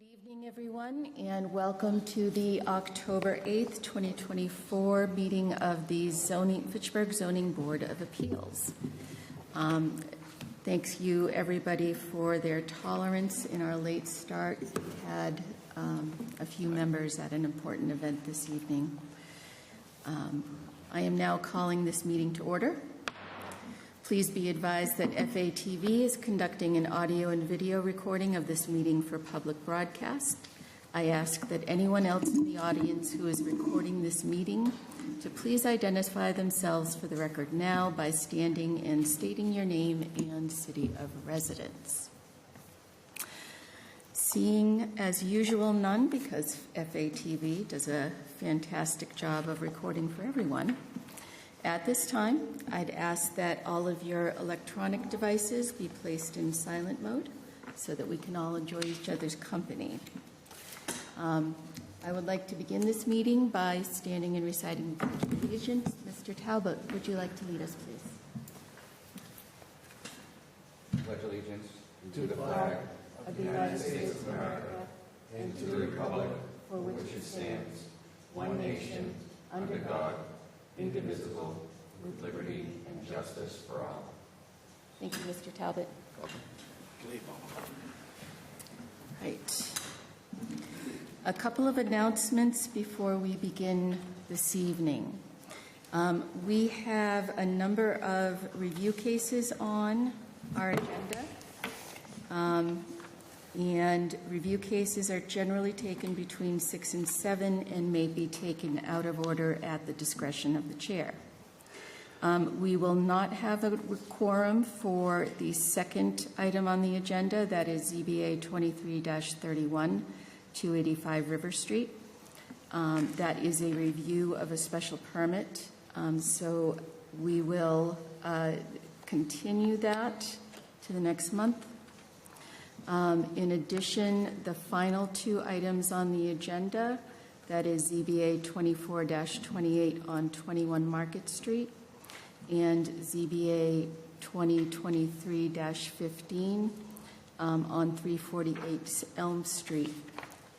Good evening, everyone, and welcome to the October 8th, 2024 meeting of the Fitchburg Zoning Board of Appeals. Thanks you, everybody, for their tolerance in our late start. We had a few members at an important event this evening. I am now calling this meeting to order. Please be advised that FATV is conducting an audio and video recording of this meeting for public broadcast. I ask that anyone else in the audience who is recording this meeting to please identify themselves for the record now by standing and stating your name and city of residence. Seeing, as usual, none, because FATV does a fantastic job of recording for everyone. At this time, I'd ask that all of your electronic devices be placed in silent mode so that we can all enjoy each other's company. I would like to begin this meeting by standing and reciting the Pledge of Allegiance. Mr. Talbot, would you like to lead us, please? Pledge allegiance to the flag of the United States of America and to the republic for which it stands, one nation, under God, indivisible, with liberty and justice for all. Thank you, Mr. Talbot. Right. A couple of announcements before we begin this evening. We have a number of review cases on our agenda. And review cases are generally taken between 6 and 7 and may be taken out of order at the discretion of the chair. We will not have a quorum for the second item on the agenda, that is ZBA 23-31, 285 River Street. That is a review of a special permit. So we will continue that to the next month. In addition, the final two items on the agenda, that is ZBA 24-28 on 21 Market Street and ZBA 2023-15 on 348 Elm Street,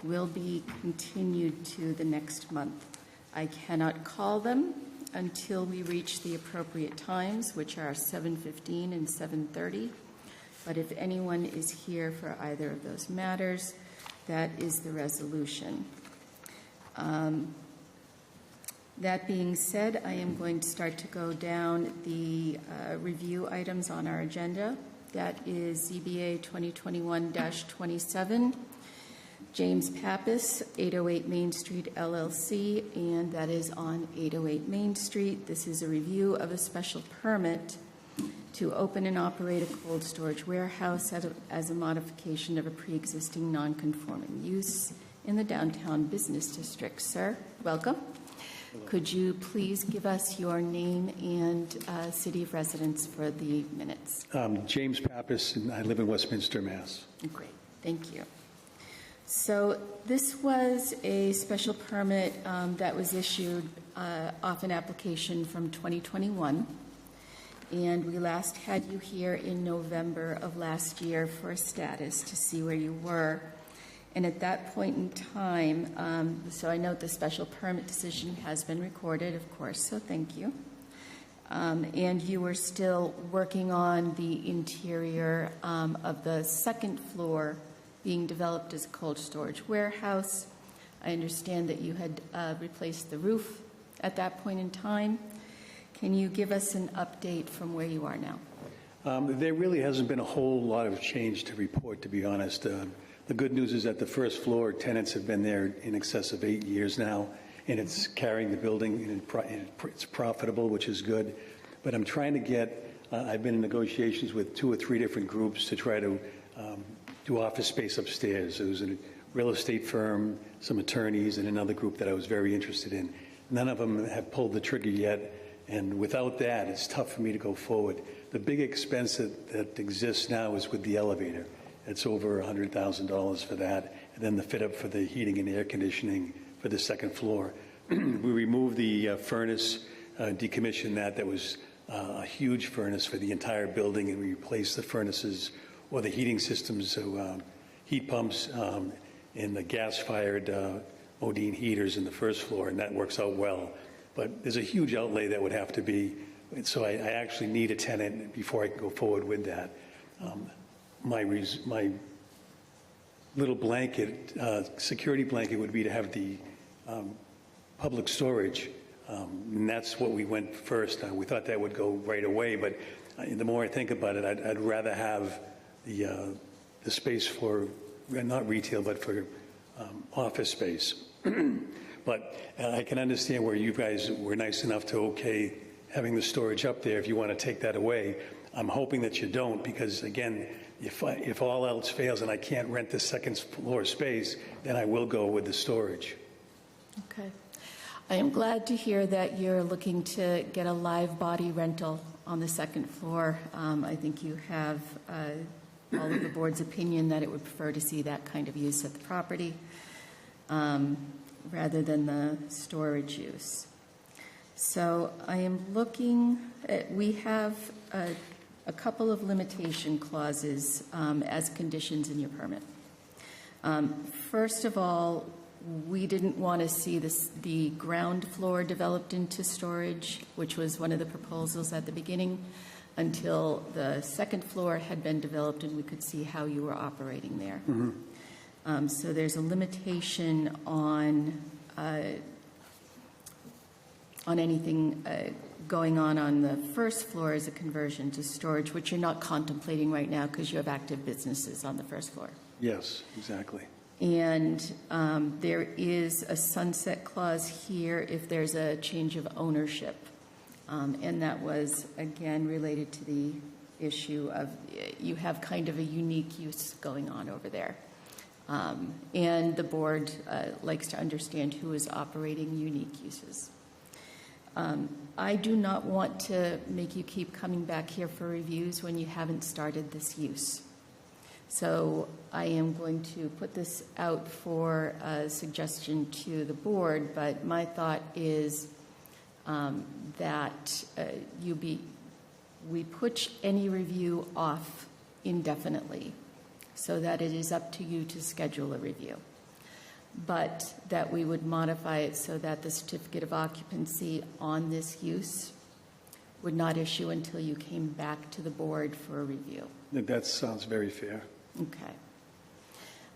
will be continued to the next month. I cannot call them until we reach the appropriate times, which are 7:15 and 7:30. But if anyone is here for either of those matters, that is the resolution. That being said, I am going to start to go down the review items on our agenda. That is ZBA 2021-27, James Pappas, 808 Main Street, LLC, and that is on 808 Main Street. This is a review of a special permit to open and operate a cold storage warehouse as a modification of a pre-existing non-conforming use in the downtown business district. Sir, welcome. Could you please give us your name and city of residence for the minutes? James Pappas, and I live in Westminster, Mass. Great, thank you. So this was a special permit that was issued off an application from 2021. And we last had you here in November of last year for a status to see where you were. And at that point in time, so I note the special permit decision has been recorded, of course, so thank you. And you were still working on the interior of the second floor being developed as a cold storage warehouse. I understand that you had replaced the roof at that point in time. Can you give us an update from where you are now? There really hasn't been a whole lot of change to report, to be honest. The good news is that the first floor tenants have been there in excess of 8 years now, and it's carrying the building, and it's profitable, which is good. But I'm trying to get, I've been in negotiations with 2 or 3 different groups to try to do office space upstairs. There was a real estate firm, some attorneys, and another group that I was very interested in. None of them have pulled the trigger yet. And without that, it's tough for me to go forward. The big expense that exists now is with the elevator. It's over $100,000 for that. And then the fit up for the heating and air conditioning for the second floor. We removed the furnace, decommissioned that. That was a huge furnace for the entire building, and we replaced the furnaces or the heating systems, so heat pumps, and the gas-fired Modine heaters in the first floor, and that works out well. But there's a huge outlay that would have to be, and so I actually need a tenant before I can go forward with that. My little blanket, security blanket would be to have the public storage, and that's what we went first. We thought that would go right away, but the more I think about it, I'd rather have the space for, not retail, but for office space. But I can understand where you guys were nice enough to okay having the storage up there if you want to take that away. I'm hoping that you don't, because again, if all else fails and I can't rent the second floor space, then I will go with the storage. Okay. I am glad to hear that you're looking to get a live body rental on the second floor. I think you have all of the board's opinion that it would prefer to see that kind of use at the property rather than the storage use. So I am looking at, we have a couple of limitation clauses as conditions in your permit. First of all, we didn't want to see the ground floor developed into storage, which was one of the proposals at the beginning, until the second floor had been developed and we could see how you were operating there. Mm-hmm. So there's a limitation on anything going on the first floor as a conversion to storage, which you're not contemplating right now because you have active businesses on the first floor. Yes, exactly. And there is a sunset clause here if there's a change of ownership. And that was, again, related to the issue of you have kind of a unique use going on over there. And the board likes to understand who is operating unique uses. I do not want to make you keep coming back here for reviews when you haven't started this use. So I am going to put this out for a suggestion to the board, but my thought is that we push any review off indefinitely so that it is up to you to schedule a review, but that we would modify it so that the certificate of occupancy on this use would not issue until you came back to the board for a review. That sounds very fair. Okay.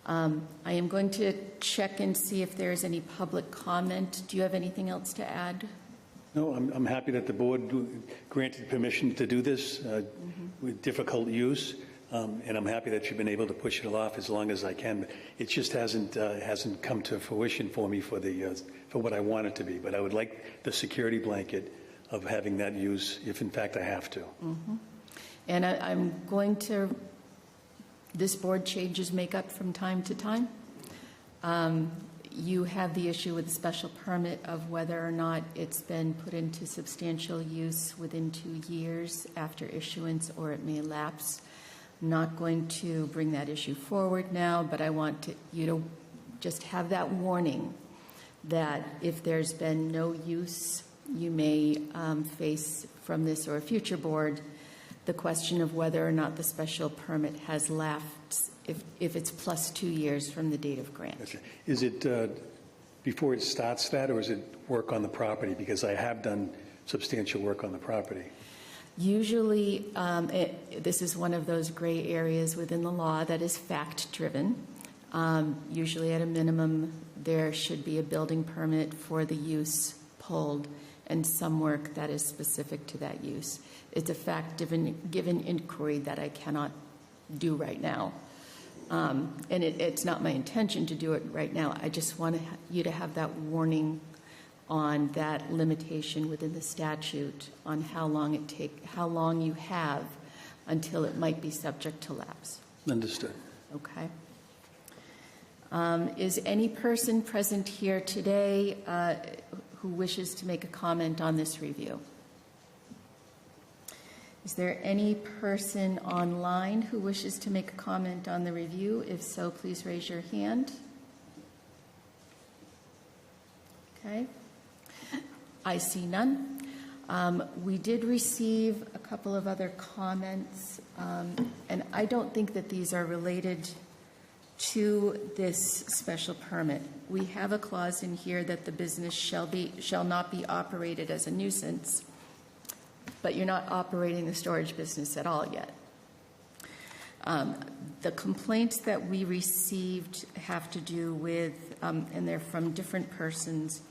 I am going to check and see if there is any public comment. Do you have anything else to add? No, I'm happy that the board granted permission to do this with difficult use, and I'm happy that you've been able to push it off as long as I can. But it just hasn't come to fruition for me for what I want it to be. But I would like the security blanket of having that use if, in fact, I have to. Mm-hmm. And I'm going to. This board changes makeup from time to time. You have the issue with the special permit of whether or not it's been put into substantial use within 2 years after issuance, or it may lapse. I'm not going to bring that issue forward now, but I want you to just have that warning that if there's been no use, you may face from this or a future board the question of whether or not the special permit has lapsed if it's plus 2 years from the date of grant. Okay. Is it before it starts that, or is it work on the property? Because I have done substantial work on the property. Usually, this is one of those gray areas within the law that is fact-driven. Usually, at a minimum, there should be a building permit for the use pulled and some work that is specific to that use. It's a fact-given inquiry that I cannot do right now. And it's not my intention to do it right now. I just want you to have that warning on that limitation within the statute on how long you have until it might be subject to lapse. Understood. Okay. Is any person present here today who wishes to make a comment on this review? Is there any person online who wishes to make a comment on the review? If so, please raise your hand. Okay. I see none. We did receive a couple of other comments, and I don't think that these are related to this special permit. We have a clause in here that the business shall not be operated as a nuisance, but you're not operating the storage business at all yet. The complaints that we received have to do with, and they're from different persons,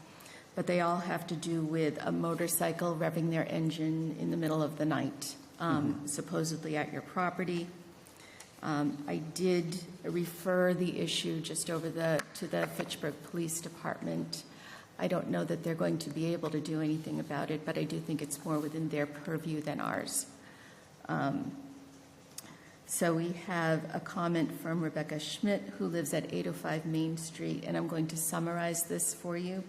but they all have to do with a motorcycle revving their engine in the middle of the night, supposedly at your property. I did refer the issue just over to the Fitchburg Police Department. I don't know that they're going to be able to do anything about it, but I do think it's more within their purview than ours. So we have a comment from Rebecca Schmidt, who lives at 805 Main Street, and I'm going to summarize this for you.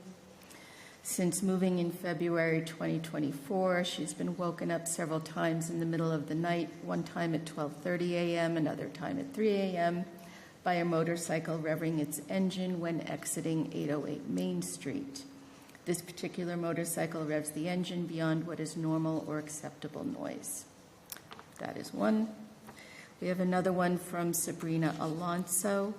Since moving in February 2024, she's been woken up several times in the middle of the night, one time at 12:30 a.m., another time at 3 a.m., by a motorcycle revving its engine when exiting 808 Main Street. This particular motorcycle revs the engine beyond what is normal or acceptable noise. That is one. We have another one from Sabrina Alonso.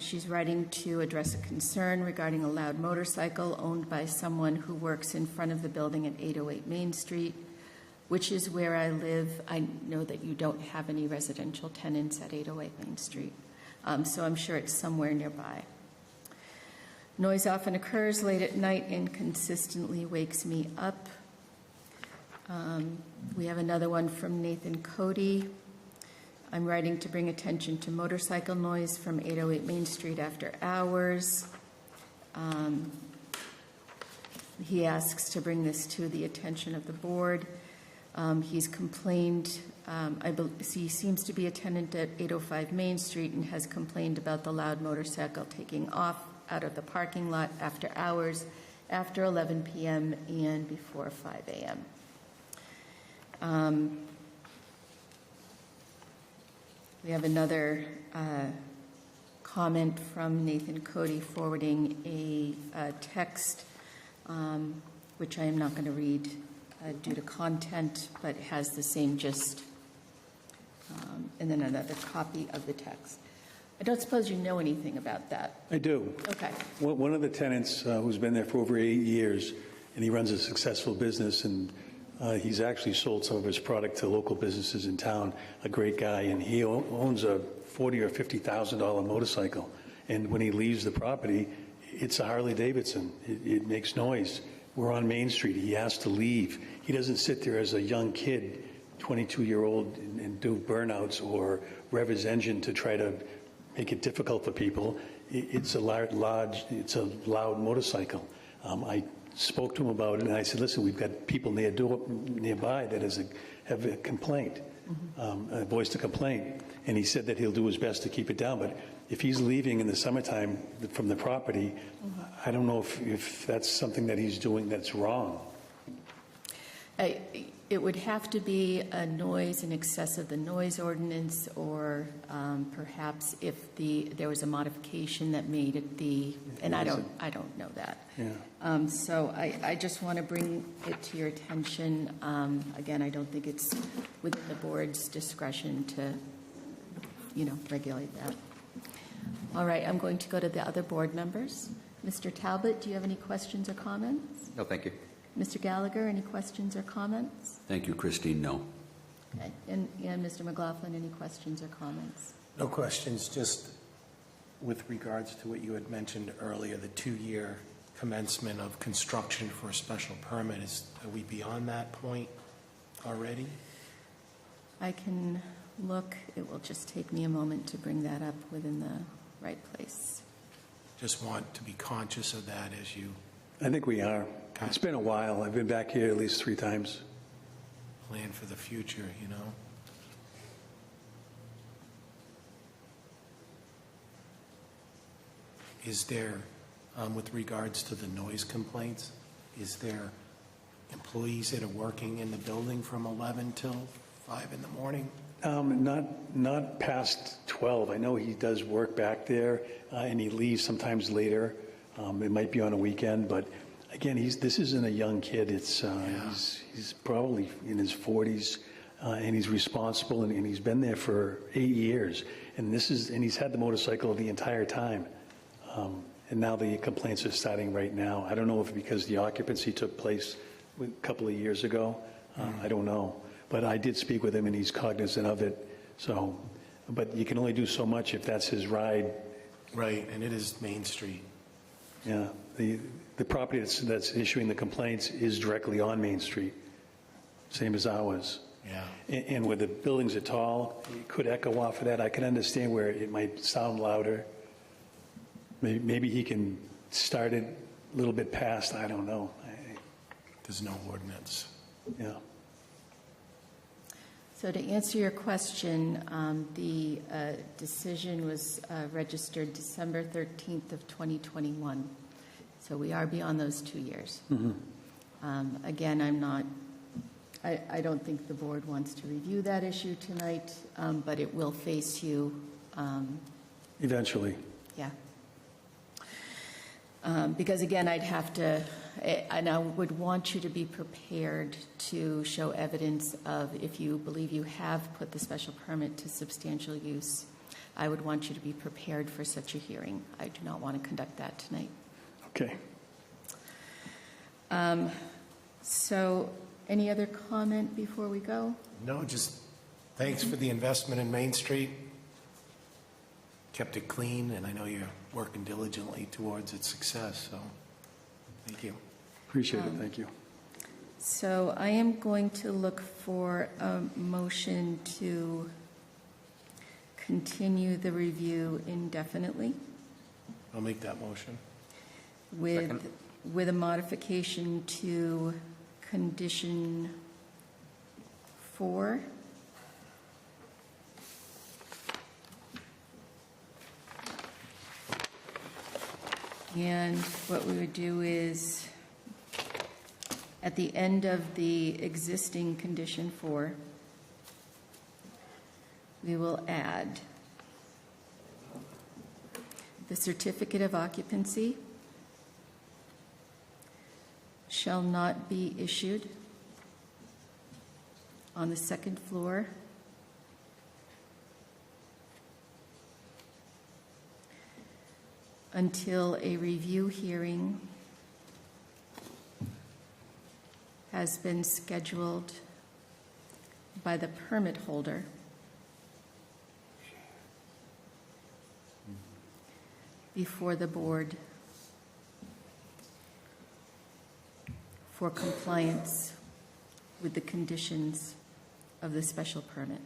She's writing to address a concern regarding a loud motorcycle owned by someone who works in front of the building at 808 Main Street, which is where I live. I know that you don't have any residential tenants at 808 Main Street, so I'm sure it's somewhere nearby. Noise often occurs late at night and consistently wakes me up. We have another one from Nathan Cody. I'm writing to bring attention to motorcycle noise from 808 Main Street after hours. He asks to bring this to the attention of the board. He's complained, he seems to be a tenant at 805 Main Street and has complained about the loud motorcycle taking off out of the parking lot after hours, after 11 p.m. and before 5 a.m. We have another comment from Nathan Cody forwarding a text, which I am not going to read due to content, but has the same gist, and then another copy of the text. I don't suppose you know anything about that. I do. Okay. One of the tenants who's been there for over 8 years, and he runs a successful business, and he's actually sold some of his product to local businesses in town, a great guy, and he owns a $40,000 or $50,000 motorcycle. And when he leaves the property, it's a Harley Davidson. It makes noise. We're on Main Street. He has to leave. He doesn't sit there as a young kid, 22-year-old, and do burnouts or rev his engine to try to make it difficult for people. It's a loud motorcycle. I spoke to him about it, and I said, listen, we've got people nearby that have a complaint, voiced a complaint. And he said that he'll do his best to keep it down. But if he's leaving in the summertime from the property, I don't know if that's something that he's doing that's wrong. It would have to be a noise in excess of the noise ordinance, or perhaps if there was a modification that made it and I don't know that. Yeah. So I just want to bring it to your attention. Again, I don't think it's within the board's discretion to, regulate that. All right, I'm going to go to the other board members. Mr. Talbot, do you have any questions or comments? No, thank you. Mr. Gallagher, any questions or comments? Thank you, Christine. No. Okay. And Mr. McLaughlin, any questions or comments? No questions, just with regards to what you had mentioned earlier, the 2-year commencement of construction for a special permit. Are we beyond that point already? I can look. It will just take me a moment to bring that up within the right place. Just want to be conscious of that as you I think we are. It's been a while. I've been back here at least 3 times. plan for the future, Is there, with regards to the noise complaints, is there employees that are working in the building from 11 till 5 in the morning? Not past 12. I know he does work back there, and he leaves sometimes later. It might be on a weekend, but again, this isn't a young kid. He's probably in his 40s. and he's responsible, and he's been there for 8 years. And he's had the motorcycle the entire time. And now the complaints are starting right now. I don't know if because the occupancy took place a couple of years ago. I don't know. But I did speak with him, and he's cognizant of it. So, but you can only do so much if that's his ride. Right, and it is Main Street. Yeah, the property that's issuing the complaints is directly on Main Street, same as ours. Yeah. And where the buildings are tall, it could echo off of that. I can understand where it might sound louder. Maybe he can start it a little bit past, I don't know. There's no ordinance. Yeah. So to answer your question, the decision was registered December 13th of 2021. So we are beyond those 2 years. Again, I don't think the board wants to review that issue tonight, but it will face you. Eventually. Yeah. Because again, I'd have to, and I would want you to be prepared to show evidence of, if you believe you have put the special permit to substantial use, I would want you to be prepared for such a hearing. I do not want to conduct that tonight. Okay. So any other comment before we go? No, just thanks for the investment in Main Street. Kept it clean, and I know you're working diligently towards its success, so thank you. Appreciate it. Thank you. So I am going to look for a motion to continue the review indefinitely I'll make that motion. with a modification to condition 4. And what we would do is, at the end of the existing condition 4, we will add the certificate of occupancy shall not be issued on the second floor until a review hearing has been scheduled by the permit holder before the board for compliance with the conditions of the special permit.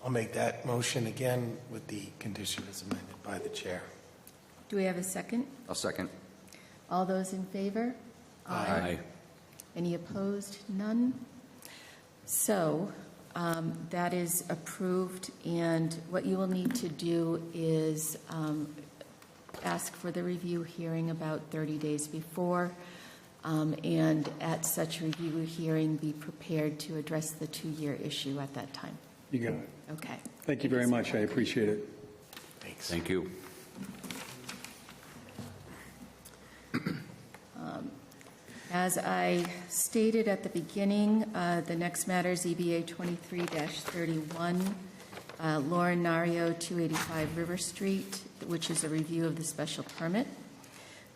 I'll make that motion again with the condition as amended by the chair. Do we have a second? I'll second. All those in favor? Aye. Any opposed? None. So that is approved, and what you will need to do is ask for the review hearing about 30 days before, and at such review hearing, be prepared to address the 2-year issue at that time. You got it. Okay. Thank you very much. I appreciate it. Thanks. Thank you. As I stated at the beginning, the next matter is EBA 23-31, Lauren Nario, 285 River Street, which is a review of the special permit.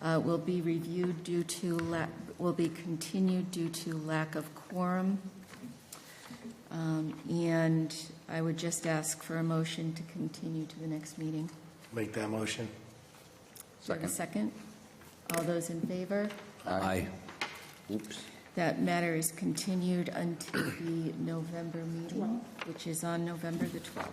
Will be reviewed due to will be continued due to lack of quorum. And I would just ask for a motion to continue to the next meeting. Make that motion. Do I have a second? All those in favor? Aye. Oops. That matter is continued until the November meeting, which is on November the 12th.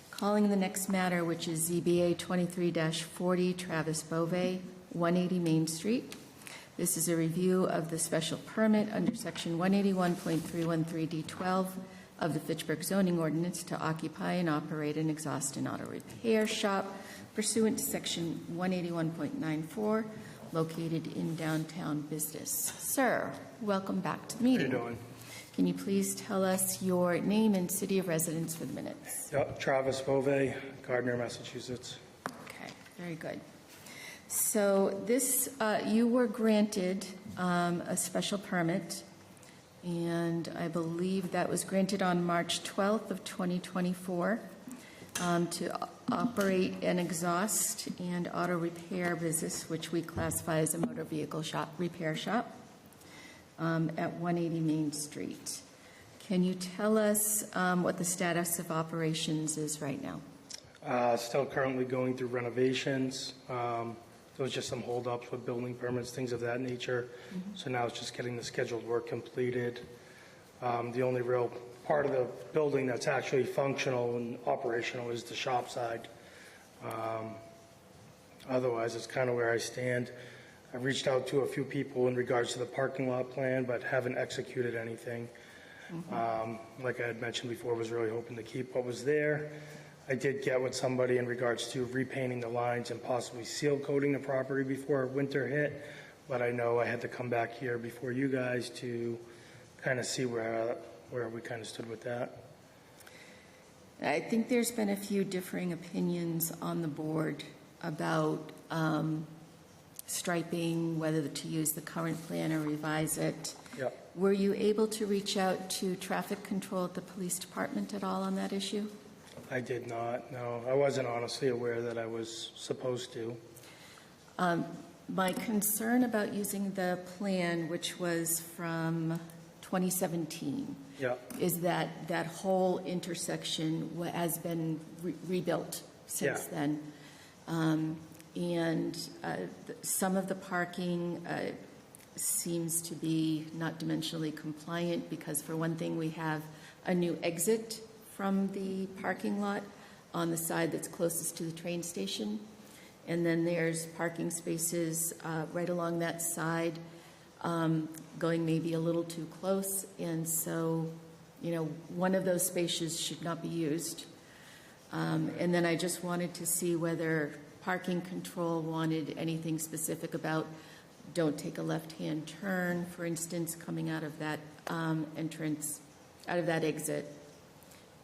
Calling the next matter, which is ZBA 23-40, Travis Bove, 180 Main Street. This is a review of the special permit under Section 181.313D12 of the Fitchburg zoning ordinance to occupy and operate an exhaust and auto repair shop pursuant to Section 181.94, located in downtown business. Sir, welcome back to the meeting. How you doing? Can you please tell us your name and city of residence for the minutes? Yep, Travis Bove, Gardner, Massachusetts. Okay, very good. So this, you were granted a special permit, and I believe that was granted on March 12th of 2024 to operate an exhaust and auto repair business, which we classify as a motor vehicle shop, repair shop, at 180 Main Street. Can you tell us what the status of operations is right now? Still currently going through renovations. There was just some holdups with building permits, things of that nature. So now it's just getting the scheduled work completed. The only real part of the building that's actually functional and operational is the shop side. Otherwise, it's kind of where I stand. I've reached out to a few people in regards to the parking lot plan, but haven't executed anything. Like I had mentioned before, was really hoping to keep what was there. I did get with somebody in regards to repainting the lines and possibly seal coating the property before winter hit, but I know I had to come back here before you guys to kind of see where we kind of stood with that. I think there's been a few differing opinions on the board about striping, whether to use the current plan or revise it. Yep. Were you able to reach out to traffic control at the police department at all on that issue? I did not, no. I wasn't honestly aware that I was supposed to. My concern about using the plan, which was from 2017, Yep. is that that whole intersection has been rebuilt since Yeah. then. And some of the parking seems to be not dimensionally compliant because, for one thing, we have a new exit from the parking lot on the side that's closest to the train station. And then there's parking spaces right along that side going maybe a little too close. And so, one of those spaces should not be used. And then I just wanted to see whether parking control wanted anything specific about don't take a left-hand turn, for instance, coming out of that entrance, out of that exit.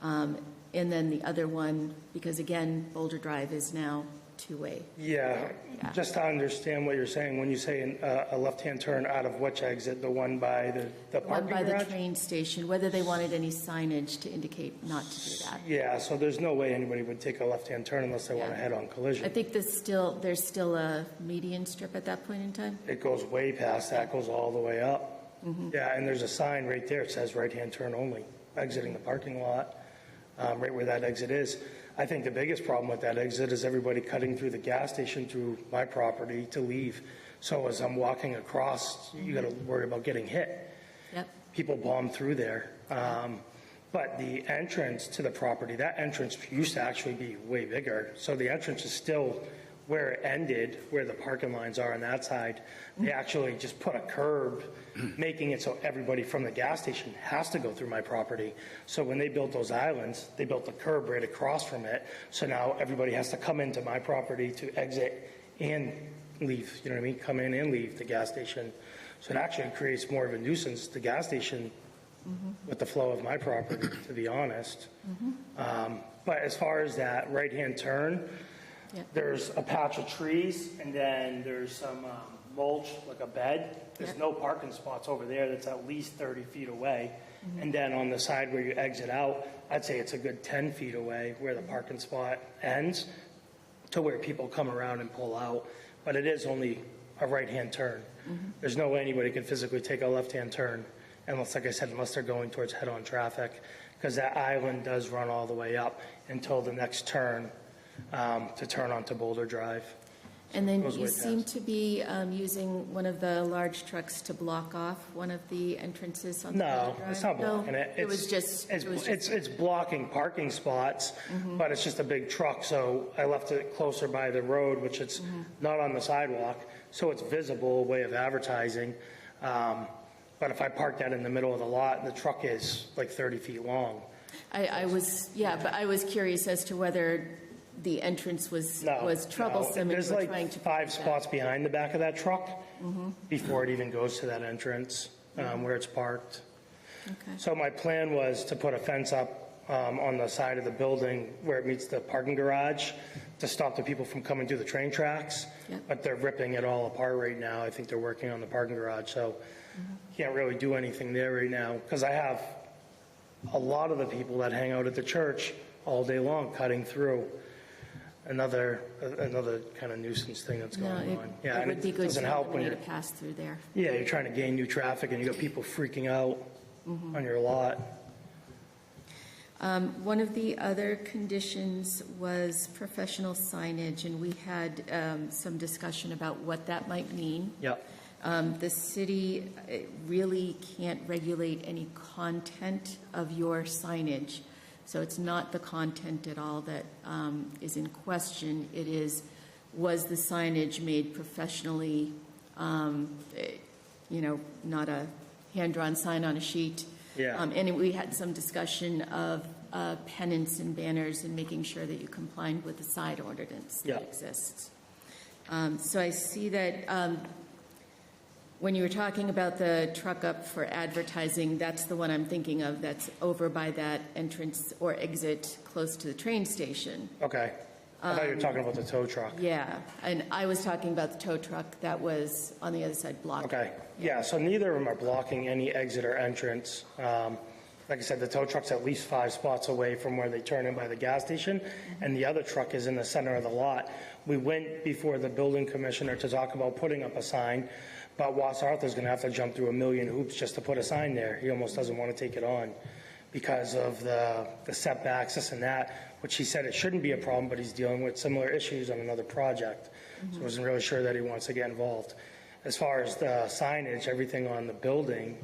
And then the other one, because again, Boulder Drive is now two-way. Yeah, Yeah. just to understand what you're saying, when you say a left-hand turn out of which exit, the one by the One parking by the garage? train station, whether they wanted any signage to indicate not to do that. Yeah, so there's no way anybody would take a left-hand turn unless they want a Yeah. head-on I collision. think there's still a median strip at that point in time. It goes way past that, goes all the way up. Yeah, and there's a sign right there, it says right-hand turn only, exiting the parking lot, right where that exit is. I think the biggest problem with that exit is everybody cutting through the gas station through my property to leave. So as I'm walking across, you got to worry about getting hit. Yep. People bomb through there. But the entrance to the property, that entrance used to actually be way bigger. So the entrance is still where it ended, where the parking lines are on that side. They actually just put a curb, making it so everybody from the gas station has to go through my property. So when they built those islands, they built the curb right across from it. So now everybody has to come into my property to exit and leave, you know what I mean? Come in and leave the gas station. So it actually creates more of a nuisance, the gas station, with the flow of my property, to be honest. But as far as that right-hand turn, Yep. there's a patch of trees, and then there's some mulch, like a bed. There's Yep. no parking spots over there that's at least 30 feet away. And then on the side where you exit out, I'd say it's a good 10 feet away where the parking spot ends to where people come around and pull out. But it is only a right-hand turn. There's no way anybody can physically take a left-hand turn unless, like I said, unless they're going towards head-on traffic, because that island does run all the way up until the next turn to turn onto Boulder Drive. And then Goes you way seem past. to be using one of the large trucks to block off one of the entrances on the No, Boulder Drive? it's not blocking No, it. It was just, It's blocking parking spots, but it's just a big truck, so I left it closer by the road, which it's not on the sidewalk, so it's visible, way of advertising. But if I park that in the middle of the lot, the truck is like 30 feet long. I was curious as to whether the entrance was troublesome and There's you were like trying to. 5 spots behind the back of that truck before it even goes to that entrance where it's parked. Okay. So my plan was to put a fence up on the side of the building where it meets the parking garage to stop the people from coming through the train tracks. Yep. But they're ripping it all apart right now. I think they're working on the parking garage, so can't really do anything there right now. Because I have a lot of the people that hang out at the church all day long cutting through. Another kind of nuisance thing that's No, going on. Yeah, it and would be it good doesn't to help have a when way you're, to pass through there. yeah, you're trying to gain new traffic and you got people freaking out on your lot. One of the other conditions was professional signage, and we had some discussion about what that might mean. Yep. The city really can't regulate any content of your signage, so it's not the content at all that is in question. It is, was the signage made professionally, not a hand-drawn sign on a sheet? Yeah. And we had some discussion of pennants and banners and making sure that you complied with the side ordinance that Yeah. exists. So I see that when you were talking about the truck up for advertising, that's the one I'm thinking of, that's over by that entrance or exit close to the train station. Okay. I thought you were talking about the tow truck. Yeah, and I was talking about the tow truck that was on the other side blocking. Okay. Yeah, so neither of them are blocking any exit or entrance. Like I said, the tow truck's at least 5 spots away from where they turn in by the gas station, and the other truck is in the center of the lot. We went before the building commissioner to talk about putting up a sign, but Wass Arthur's going to have to jump through a million hoops just to put a sign there. He almost doesn't want to take it on because of the setbacks, this and that, which he said it shouldn't be a problem, but he's dealing with similar issues on another project. So I wasn't really sure that he wants to get involved. As far as the signage, everything on the building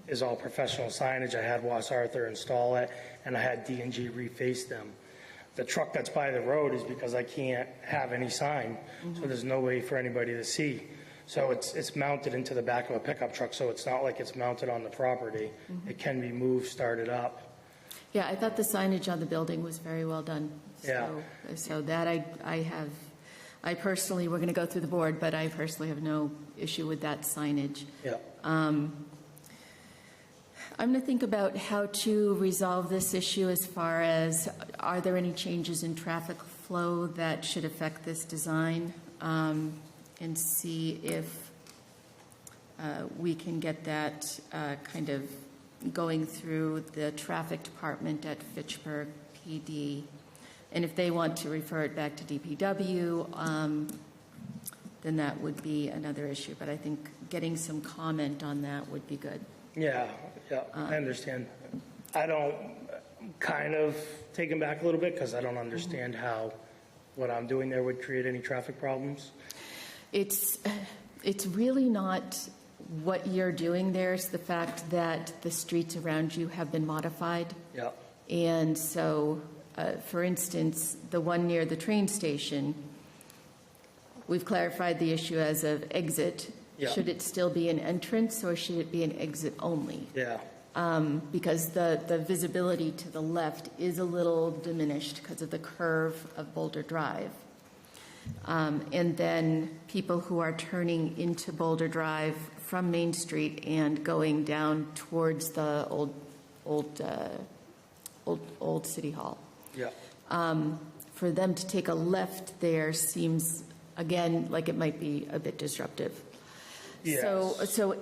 is all professional signage. I had Wass Arthur install it, and I had D&G reface them. The truck that's by the road is because I can't have any sign, so there's no way for anybody to see. So it's mounted into the back of a pickup truck, so it's not like it's mounted on the property. It can be moved, started up. Yeah, I thought the signage on the building was very well done. Yeah. So that I personally, we're going to go through the board, but I personally have no issue with that signage. Yeah. I'm going to think about how to resolve this issue as far as, are there any changes in traffic flow that should affect this design? And see if we can get that kind of going through the traffic department at Fitchburg PD. And if they want to refer it back to DPW, then that would be another issue. But I think getting some comment on that would be good. Yeah, I understand. I don't, kind of taken back a little bit because I don't understand how what I'm doing there would create any traffic problems. It's really not what you're doing there. It's the fact that the streets around you have been modified. Yeah. And so, for instance, the one near the train station, we've clarified the issue as of exit. Yeah. Should it still be an entrance or should it be an exit only? Yeah. Because the visibility to the left is a little diminished because of the curve of Boulder Drive. And then people who are turning into Boulder Drive from Main Street and going down towards the old City Hall. Yeah. For them to take a left there seems, again, like it might be a bit disruptive. Yes. So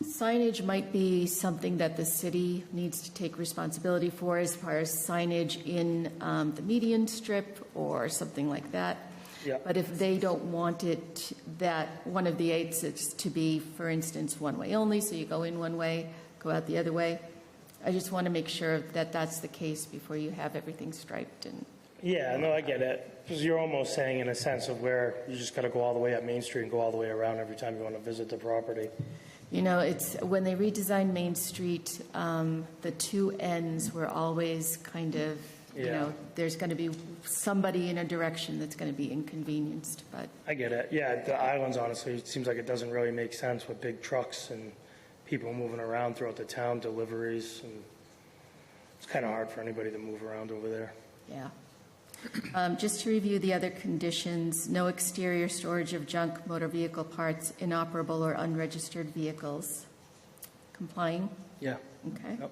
signage might be something that the city needs to take responsibility for as far as signage in the median strip or something like that. Yeah. But if they don't want it, that one of the exits to be, for instance, one way only, so you go in one way, go out the other way, I just want to make sure that that's the case before you have everything striped. And Yeah, no, I get it. Because you're almost saying in a sense of where you just got to go all the way up Main Street and go all the way around every time you want to visit the property. you know, it's when they redesigned Main Street, the two ends were always kind of, you Yeah. know, there's going to be somebody in a direction that's going to be inconvenienced, but I get it. Yeah, the islands, honestly, it seems like it doesn't really make sense with big trucks and people moving around throughout the town, deliveries, and it's kind of hard for anybody to move around over there. yeah. Just to review the other conditions, no exterior storage of junk motor vehicle parts, inoperable or unregistered vehicles, complying? Yeah. Okay. Yep.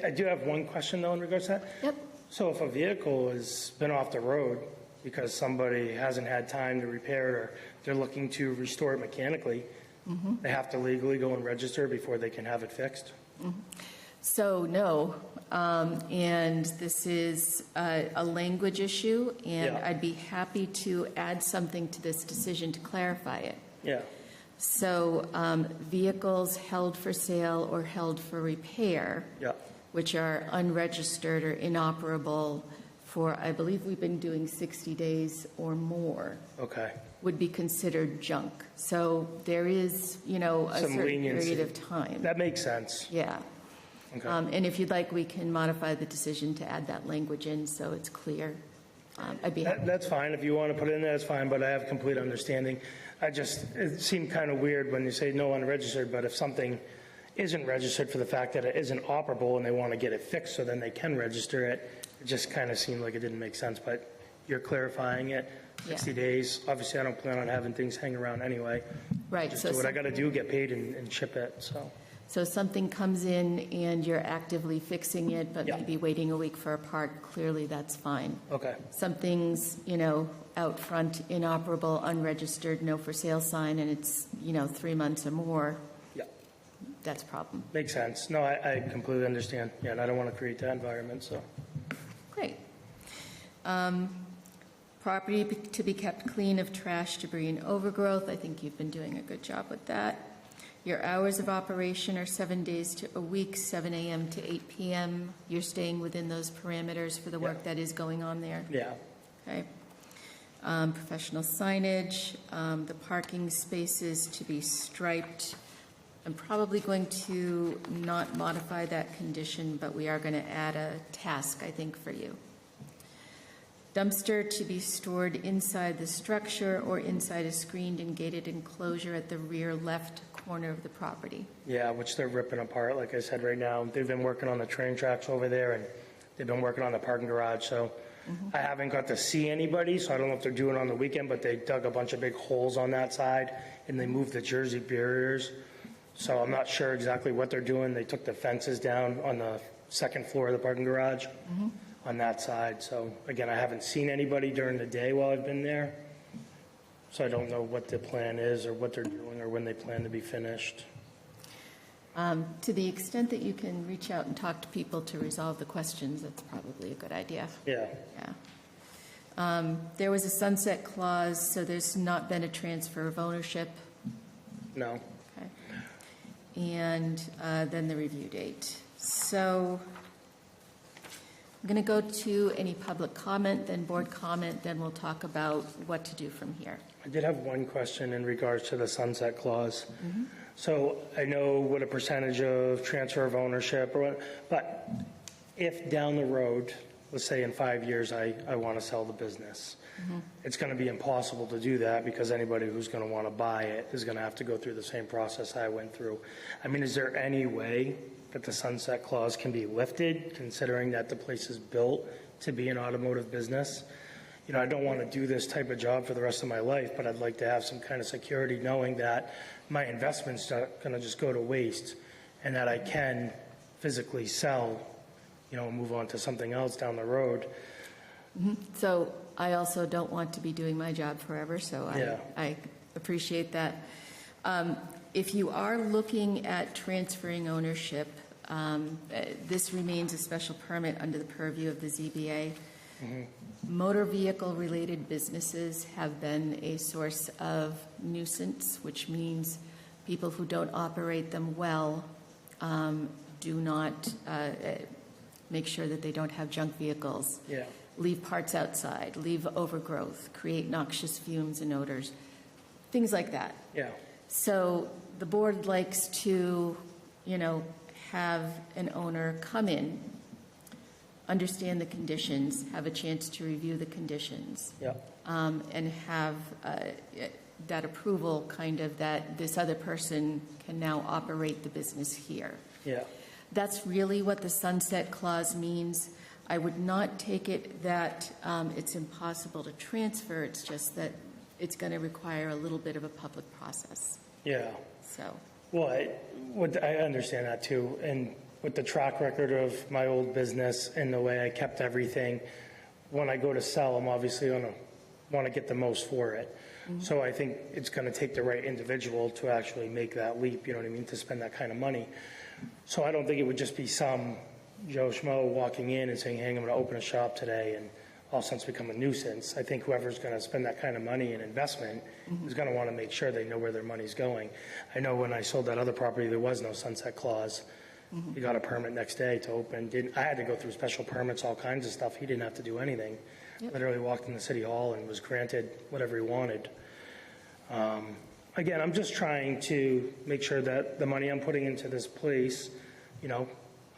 I do have one question, though, in regards to that. Yep. So if a vehicle has been off the road because somebody hasn't had time to repair it, or they're looking to restore it mechanically, they have to legally go and register before they can have it fixed? So, no, and this is a language issue, and Yeah. I'd be happy to add something to this decision to clarify it. Yeah. So, vehicles held for sale or held for repair, Yeah. which are unregistered or inoperable for, I believe we've been doing 60 days or more, Okay. would be considered junk. So there is, a Some certain leniency. period of time. That makes sense. Yeah. Okay. And if you'd like, we can modify the decision to add that language in so it's clear. I'd be happy. That's fine. If you want to put it in there, that's fine, but I have complete understanding. It seemed kind of weird when you say no unregistered, but if something isn't registered for the fact that it isn't operable and they want to get it fixed so then they can register it, it just kind of seemed like it didn't make sense, but you're clarifying it. 60 days. Obviously, I don't plan on having things hang around anyway. Right. Just do what I got to do, get paid and ship it, so. So something comes in and you're actively fixing it, but Yeah. maybe waiting a week for a part, clearly that's fine. Okay. Something's, out front, inoperable, unregistered, no for sale sign, and it's, 3 months or more, Yeah. that's a problem. Makes sense. No, I completely understand. Yeah, and I don't want to create that environment, so. Great. Property to be kept clean of trash, debris, and overgrowth. I think you've been doing a good job with that. Your hours of operation are 7 days to a week, 7 a.m. to 8 p.m. You're staying within those parameters for the work that is going on there? Yeah. Okay. Professional signage, the parking spaces to be striped. I'm probably going to not modify that condition, but we are going to add a task, I think, for you. Dumpster to be stored inside the structure or inside a screened and gated enclosure at the rear left corner of the property. Yeah, which they're ripping apart, like I said, right now. They've been working on the train tracks over there, and they've been working on the parking garage, so I haven't got to see anybody, so I don't know if they're doing it on the weekend, but they dug a bunch of big holes on that side, and they moved the Jersey barriers, so I'm not sure exactly what they're doing. They took the fences down on the second floor of the parking garage on that side, so again, I haven't seen anybody during the day while I've been there, so I don't know what the plan is or what they're doing or when they plan to be finished. To the extent that you can reach out and talk to people to resolve the questions, that's probably a good idea. Yeah. Yeah. There was a sunset clause, so there's not been a transfer of ownership. No. Okay. And then the review date. So I'm going to go to any public comment, then board comment, then we'll talk about what to do from here. I did have one question in regards to the sunset clause. So I know what a percentage of transfer of ownership, or what, but if down the road, let's say in 5 years, I want to sell the business, it's going to be impossible to do that because anybody who's going to want to buy it is going to have to go through the same process I went through. I mean, is there any way that the sunset clause can be lifted, considering that the place is built to be an automotive business? I don't want to do this type of job for the rest of my life, but I'd like to have some kind of security knowing that my investment's not going to just go to waste and that I can physically sell, and move on to something else down the road. So I also don't want to be doing my job forever, so I appreciate that. If you are looking at transferring ownership, this remains a special permit under the purview of the ZBA. Motor vehicle-related businesses have been a source of nuisance, which means people who don't operate them well do not make sure that they don't have junk vehicles, Yeah. leave parts outside, leave overgrowth, create noxious fumes and odors, things like that. Yeah. So the board likes to, have an owner come in, understand the conditions, have a chance to review the conditions, Yeah. and have that approval kind of that this other person can now operate the business here. Yeah. That's really what the sunset clause means. I would not take it that it's impossible to transfer. It's just that it's going to require a little bit of a public process. Yeah. So, Well, I understand that too. And with the track record of my old business and the way I kept everything, when I go to sell, I'm obviously going to want to get the most for it. So I think it's going to take the right individual to actually make that leap, you know what I mean, to spend that kind of money. So I don't think it would just be some Joe Schmo walking in and saying, hey, I'm going to open a shop today, and all of a sudden it's become a nuisance. I think whoever's going to spend that kind of money in investment is going to want to make sure they know where their money's going. I know when I sold that other property, there was no sunset clause. He got a permit next day to open. I had to go through special permits, all kinds of stuff. He didn't have to do anything. Literally walked in the city hall and was granted whatever he wanted. Again, I'm just trying to make sure that the money I'm putting into this place, you know,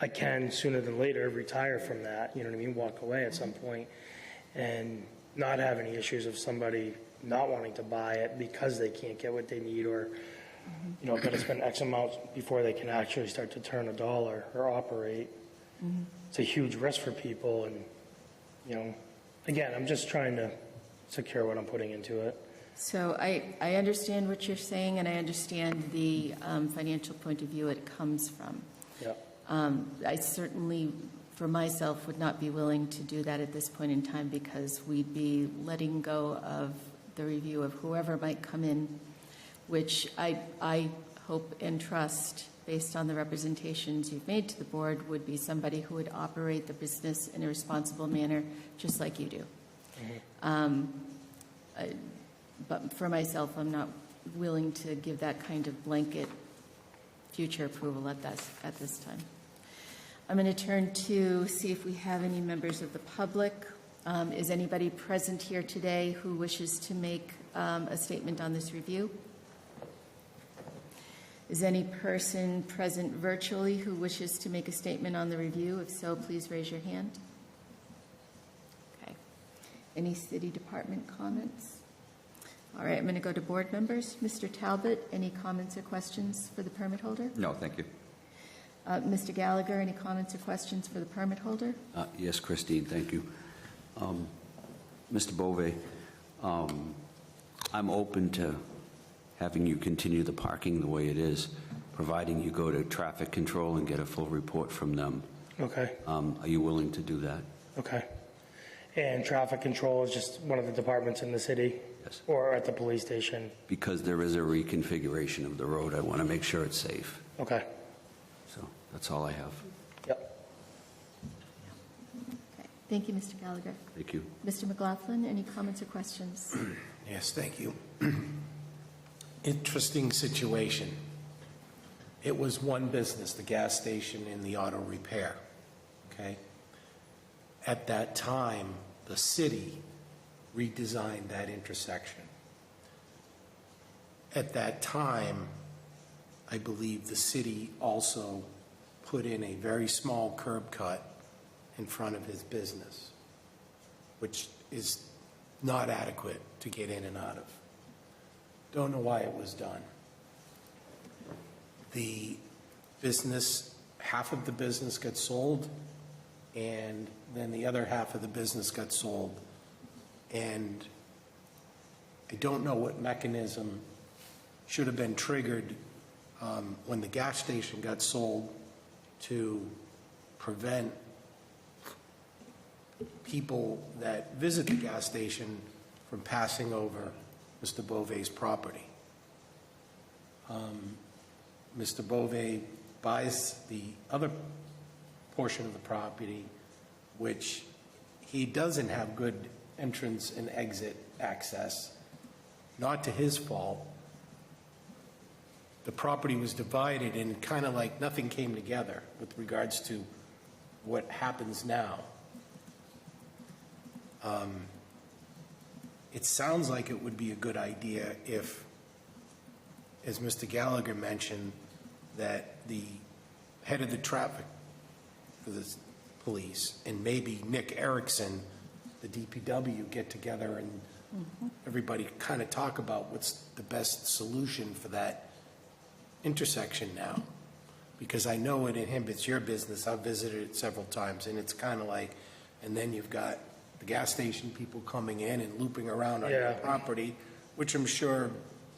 I can sooner than later retire from that, you know what I mean, walk away at some point and not have any issues of somebody not wanting to buy it because they can't get what they need, or, you know, got to spend X amount before they can actually start to turn a dollar or operate. It's a huge risk for people. And, you know, again, I'm just trying to secure what I'm putting into it. So I understand what you're saying, and I understand the financial point of view it comes from. Yeah. I certainly, for myself, would not be willing to do that at this point in time, because we'd be letting go of the review of whoever might come in, which I hope and trust, based on the representations you've made to the board, would be somebody who would operate the business in a responsible manner, just like you do. But for myself, I'm not willing to give that kind of blanket future approval at this time. I'm going to turn to see if we have any members of the public. Is anybody present here today who wishes to make a statement on this review? Is any person present virtually who wishes to make a statement on the review? If so, please raise your hand. Okay. Any city department comments? All right, I'm going to go to board members. Mr. Talbot, any comments or questions for the permit holder? No, thank you. Mr. Gallagher, any comments or questions for the permit holder? Yes, Christine, thank you. Mr. Bove, I'm open to having you continue the parking the way it is, providing you go to traffic control and get a full report from them. Okay. Are you willing to do that? Okay. And traffic control is just one of the departments in the city? Yes. Or at the police station? Because there is a reconfiguration of the road, I want to make sure it's safe. Okay. So that's all I have. Yep. Okay. Thank you, Mr. Gallagher. Thank you. Mr. McLaughlin, any comments or questions? Yes, thank you. Interesting situation. It was one business, the gas station and the auto repair, okay? At that time, the city redesigned that intersection. At that time, I believe the city also put in a very small curb cut in front of his business, which is not adequate to get in and out of. Don't know why it was done. The business, half of the business got sold, and then the other half of the business got sold. And I don't know what mechanism should have been triggered when the gas station got sold to prevent people that visit the gas station from passing over Mr. Bove's property. Mr. Bove buys the other portion of the property, which he doesn't have good entrance and exit access, not to his fault. The property was divided and kind of like nothing came together with regards to what happens now. It sounds like it would be a good idea if, as Mr. Gallagher mentioned, that the head of the traffic for the police and maybe Nick Erickson, the DPW, get together and everybody kind of talk about what's the best solution for that intersection now. Because I know it inhibits your business. I've visited it several times, and it's kind of like, and then you've got the gas station people coming in and looping around on your property, which I'm sure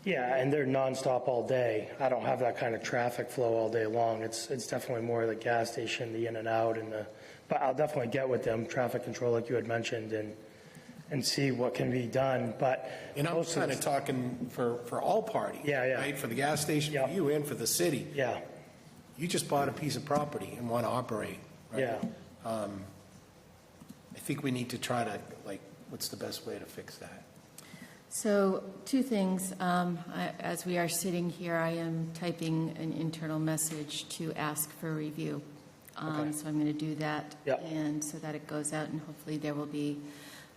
Yeah, and they're nonstop all day. I don't have that kind of traffic flow all day long. It's definitely more the gas station, the in and out, but I'll definitely get with them, traffic control, like you had mentioned, and see what can be done, but. And I'm most kind of talking for all parties. Yeah, yeah. Right, for the gas station, for Yeah. you, and for the city. Yeah, You just bought a piece of property and want to operate, right? yeah. I think we need to try to, what's the best way to fix that? So, two things. As we are sitting here, I am typing an internal message to ask for review. Okay. So I'm going to do that. Yep. And so that it goes out, and hopefully there will be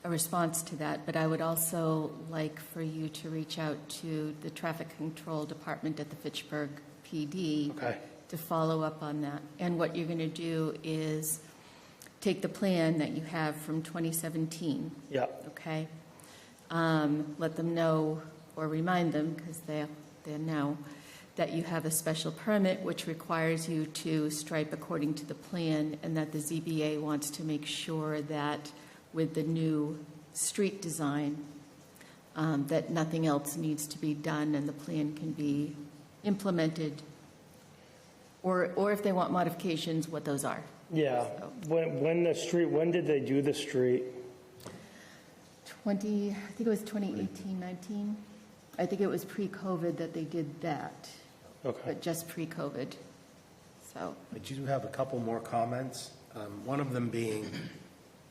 a response to that. But I would also like for you to reach out to the Traffic Control Department at the Fitchburg PD Okay. to follow up on that. And what you're going to do is take the plan that you have from 2017, Yep. okay? Let them know, or remind them, because they know, that you have a special permit which requires you to stripe according to the plan, and that the ZBA wants to make sure that with the new street design, that nothing else needs to be done and the plan can be implemented, or if they want modifications, what those are. Yeah. When did they do the street? I think it was 2018, 19. I think it was pre-COVID that they did that, Okay. but just pre-COVID. So, I do have a couple more comments. One of them being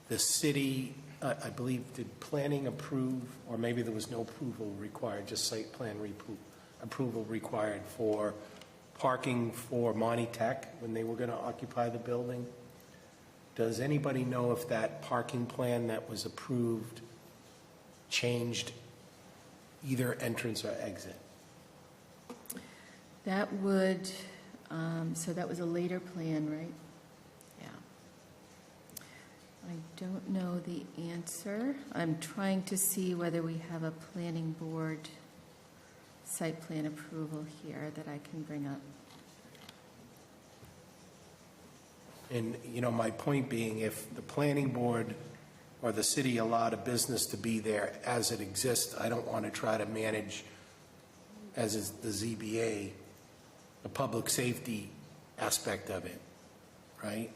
the city, I believe, did planning approve, or maybe there was no approval required, just site plan approval required for parking for Monty Tech when they were going to occupy the building. Does anybody know if that parking plan that was approved changed either entrance or exit? that would, so that was a later plan, right? Yeah. I don't know the answer. I'm trying to see whether we have a planning board site plan approval here that I can bring up. And, my point being, if the planning board or the city allowed a business to be there as it exists, I don't want to try to manage, as is the ZBA, the public safety aspect of it, right?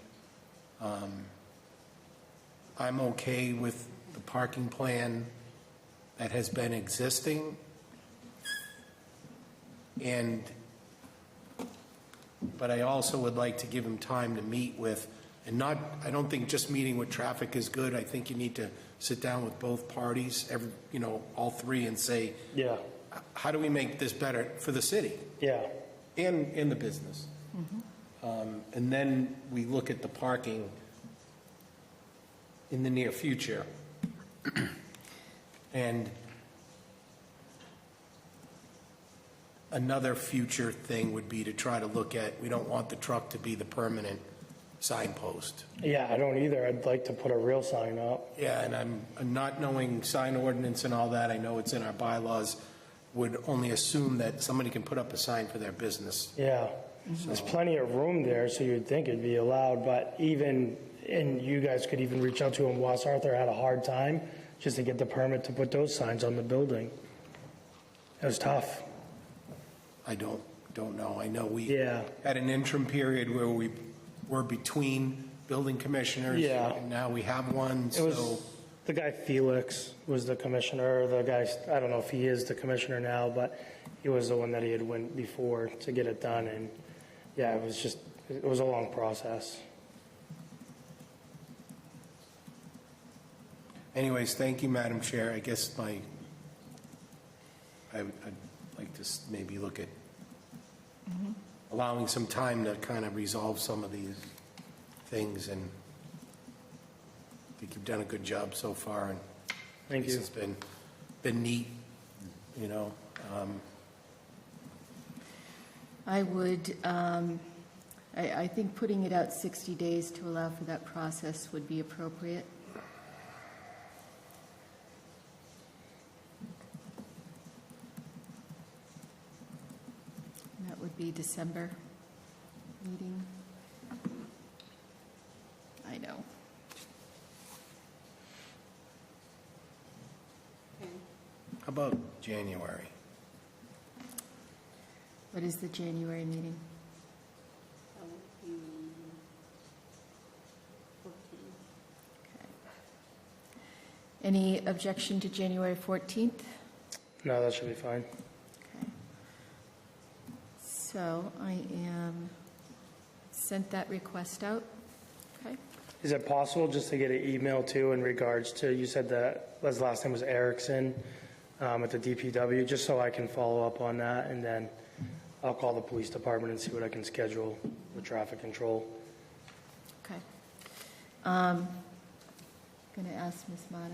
I'm okay with the parking plan that has been existing, but I also would like to give him time to meet with, I don't think just meeting with traffic is good. I think you need to sit down with both parties, all three, and say, Yeah. how do we make this better for the city Yeah. and in the business? And then we look at the parking in the near future. And another future thing would be to try to look at, we don't want the truck to be the permanent signpost. Yeah, I don't either. I'd like to put a real sign up. Yeah, and I'm not knowing sign ordinance and all that, I know it's in our bylaws, would only assume that somebody can put up a sign for their business. Yeah. There's plenty of room there, so you'd think it'd be allowed, but and you guys could even reach out to him. Was Arthur had a hard time just to get the permit to put those signs on the building. It was tough. I don't know. I know we Yeah. had an interim period where we were between building commissioners. Yeah. And now we have one, It was, so, the guy Felix was the commissioner, the guy, I don't know if he is the commissioner now, but he was the one that he had went before to get it done, and yeah, it was a long process. anyways, thank you, Madam Chair. I guess I'd like to maybe look at allowing some time to kind of resolve some of these things, and I think you've done a good job so far, and Thank you. It's been neat, I would, I think putting it out 60 days to allow for that process would be appropriate. That would be December meeting. I know. How about January? What is the January meeting? That would be 14. Okay. Any objection to January 14th? No, that should be fine. Okay. So I am, sent that request out. Okay. Is it possible just to get an email too in regards to, you said that his last name was Erickson at the DPW, just so I can follow up on that, and then I'll call the police department and see what I can schedule with traffic control. Okay. Going to ask Ms. Mata.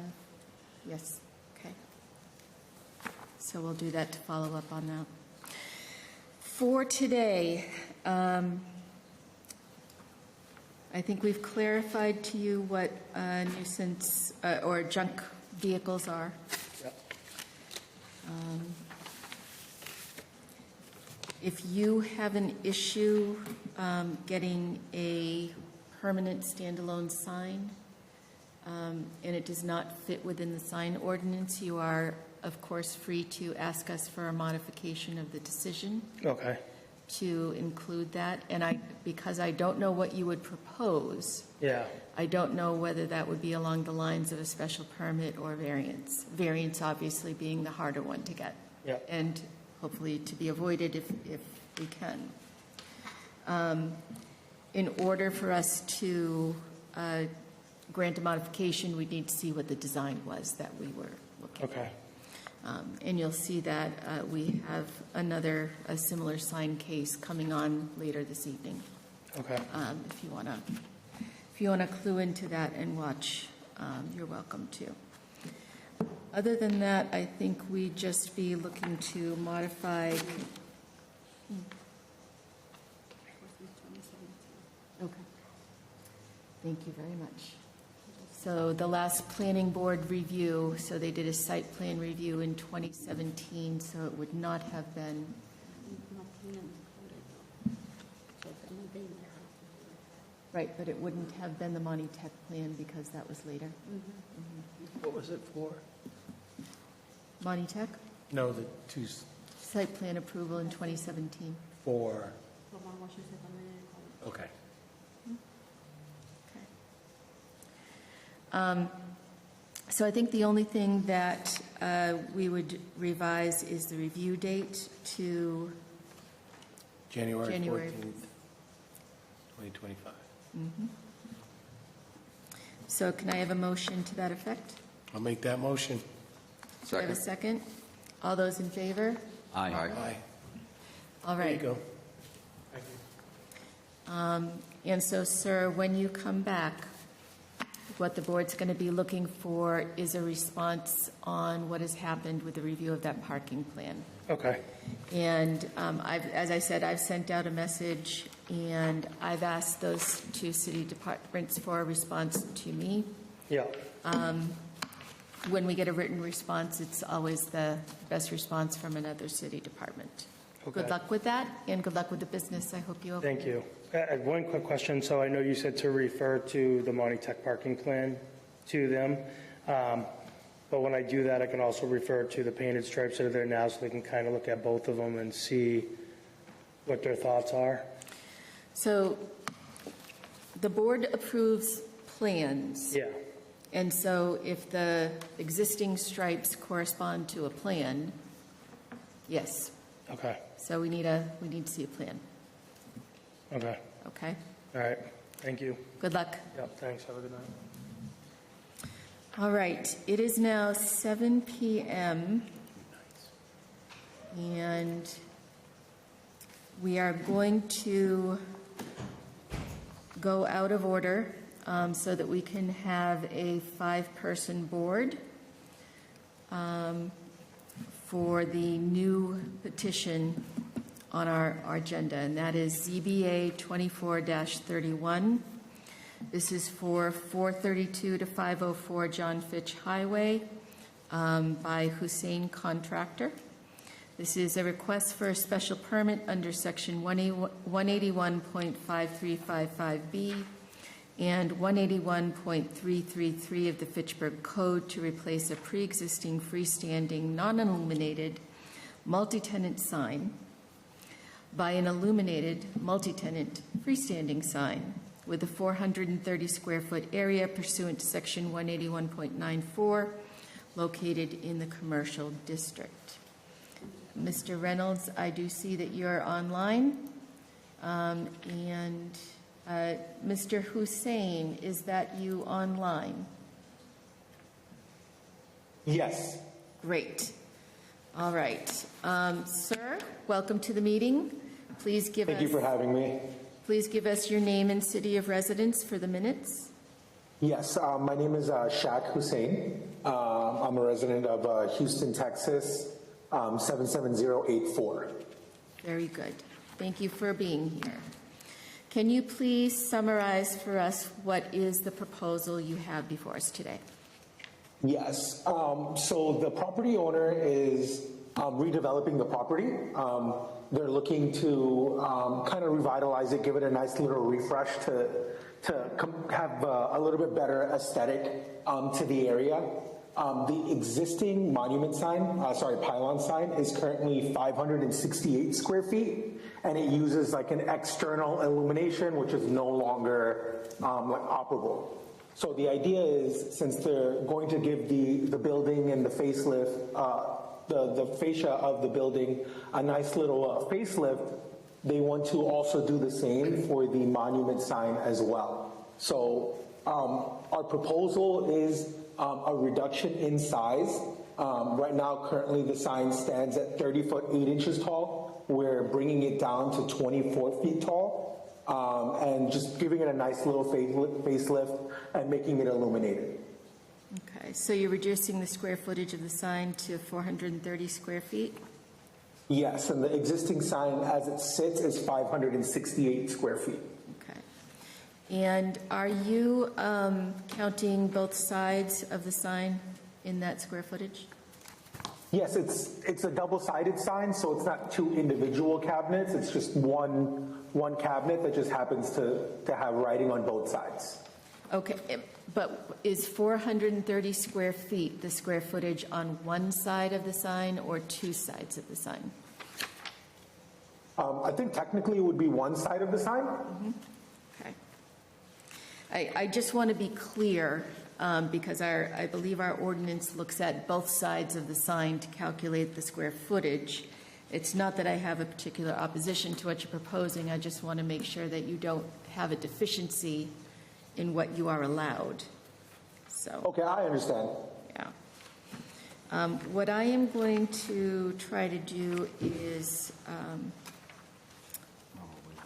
Yes. Okay. So we'll do that to follow up on that. For today, I think we've clarified to you what nuisance or junk vehicles are. Yep. If you have an issue getting a permanent standalone sign, and it does not fit within the sign ordinance, you are, of course, free to ask us for a modification of the decision Okay. to include that. And because I don't know what you would propose, Yeah. I don't know whether that would be along the lines of a special permit or variance. Variance obviously being the harder one to get. Yep. And hopefully to be avoided if we can. In order for us to grant a modification, we'd need to see what the design was that we were looking at. Okay. And you'll see that we have a similar sign case coming on later this evening. Okay. If you want to clue into that and watch, you're welcome to. Other than that, I think we'd just be looking to modify. Okay. Thank you very much. So the last planning board review, so they did a site plan review in 2017, so it would not have been, right, but it wouldn't have been the Monty Tech plan because that was later. What was it for? Monty Tech, No, the two site plan approval in 2017. for, okay. So I think the only thing that we would revise is the review date to January January. 14th, 2025. So can I have a motion to that effect? I'll make that motion. Do I have a second? All those in favor? Aye. Aye. All There you right. go. And so, sir, when you come back, what the board's going to be looking for is a response on what has happened with the review of that parking plan. Okay. And as I said, I've sent out a message, and I've asked those two city departments for a response to me. Yeah. When we get a written response, it's always the best response from another city department. Okay. Good luck with that, and good luck with the business. I hope you open. Thank you. I have one quick question. So I know you said to refer to the Monty Tech parking plan to them. But when I do that, I can also refer to the painted stripes that are there now so they can kind of look at both of them and see what their thoughts are. So the board approves plans. Yeah. And so if the existing stripes correspond to a plan, yes. Okay. So we need to see a plan, Okay. okay? All right. Thank you. Good luck. Yep. Thanks. Have a good night. All right, it is now 7 p.m. and we are going to go out of order so that we can have a 5-person board for the new petition on our agenda, and that is ZBA 24-31. This is for 432 to 504 John Fitch Highway by Hussein Contractor. This is a request for a special permit under Section 181.5355B and 181.333 of the Fitchburg Code to replace a pre-existing freestanding, non-illuminated, multi-tenant sign by an illuminated, multi-tenant, freestanding sign with a 430 square foot area pursuant to section 181.94, located in the commercial district. Mr. Reynolds, I do see that you're online. And Mr. Hussein, is that you online? Yes. Great. All right. Sir, welcome to the meeting. Please give us... Thank you for having me. Please give us your name and city of residence for the minutes. Yes, my name is Shaq Hussein. I'm a resident of Houston, Texas, 77084. Very good. Thank you for being here. Can you please summarize for us what is the proposal you have before us today? Yes. So the property owner is redeveloping the property. They're looking to kind of revitalize it, give it a nice little refresh to have a little bit better aesthetic to the area. The existing monument sign, pylon sign, is currently 568 square feet, and it uses like an external illumination, which is no longer operable. So the idea is, since they're going to give the building and the facelift, the fascia of the building a nice little facelift, they want to also do the same for the monument sign as well. So our proposal is a reduction in size. Right now, currently the sign stands at 30 foot 8 inches tall. We're bringing it down to 24 feet tall. And just giving it a nice little facelift and making it illuminated. Okay, so you're reducing the square footage of the sign to 430 square feet? Yes, and the existing sign as it sits is 568 square feet. Okay. And are you counting both sides of the sign in that square footage? Yes, it's a double-sided sign, so it's not two individual cabinets. It's just one cabinet that just happens to have writing on both sides. Okay, but is 430 square feet the square footage on one side of the sign or two sides of the sign? I think technically it would be one side of the sign. Mm-hmm. Okay. I just want to be clear, because I believe our ordinance looks at both sides of the sign to calculate the square footage. It's not that I have a particular opposition to what you're proposing. I just want to make sure that you don't have a deficiency in what you are allowed. So. Okay, I understand. Yeah. What I am going to try to do is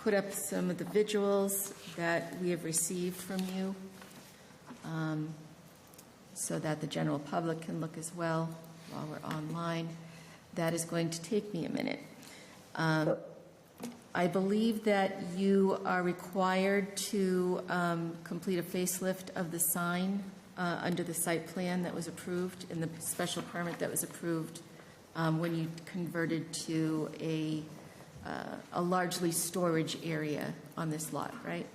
put up some of the visuals that we have received from you, so that the general public can look as well while we're online. That is going to take me a minute. I believe that you are required to complete a facelift of the sign under the site plan that was approved and the special permit that was approved when you converted to a largely storage area on this lot, right?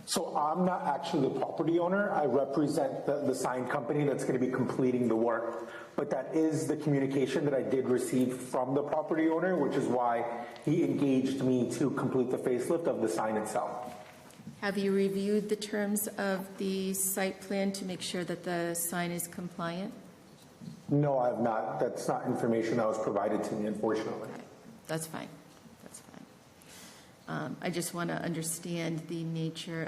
So I'm not actually the property owner. I represent the sign company that's going to be completing the work. But that is the communication that I did receive from the property owner, which is why he engaged me to complete the facelift of the sign itself. Have you reviewed the terms of the site plan to make sure that the sign is compliant? No, I have not. That's not information that was provided to me, unfortunately. Okay. That's fine. That's fine. I just want to understand the nature,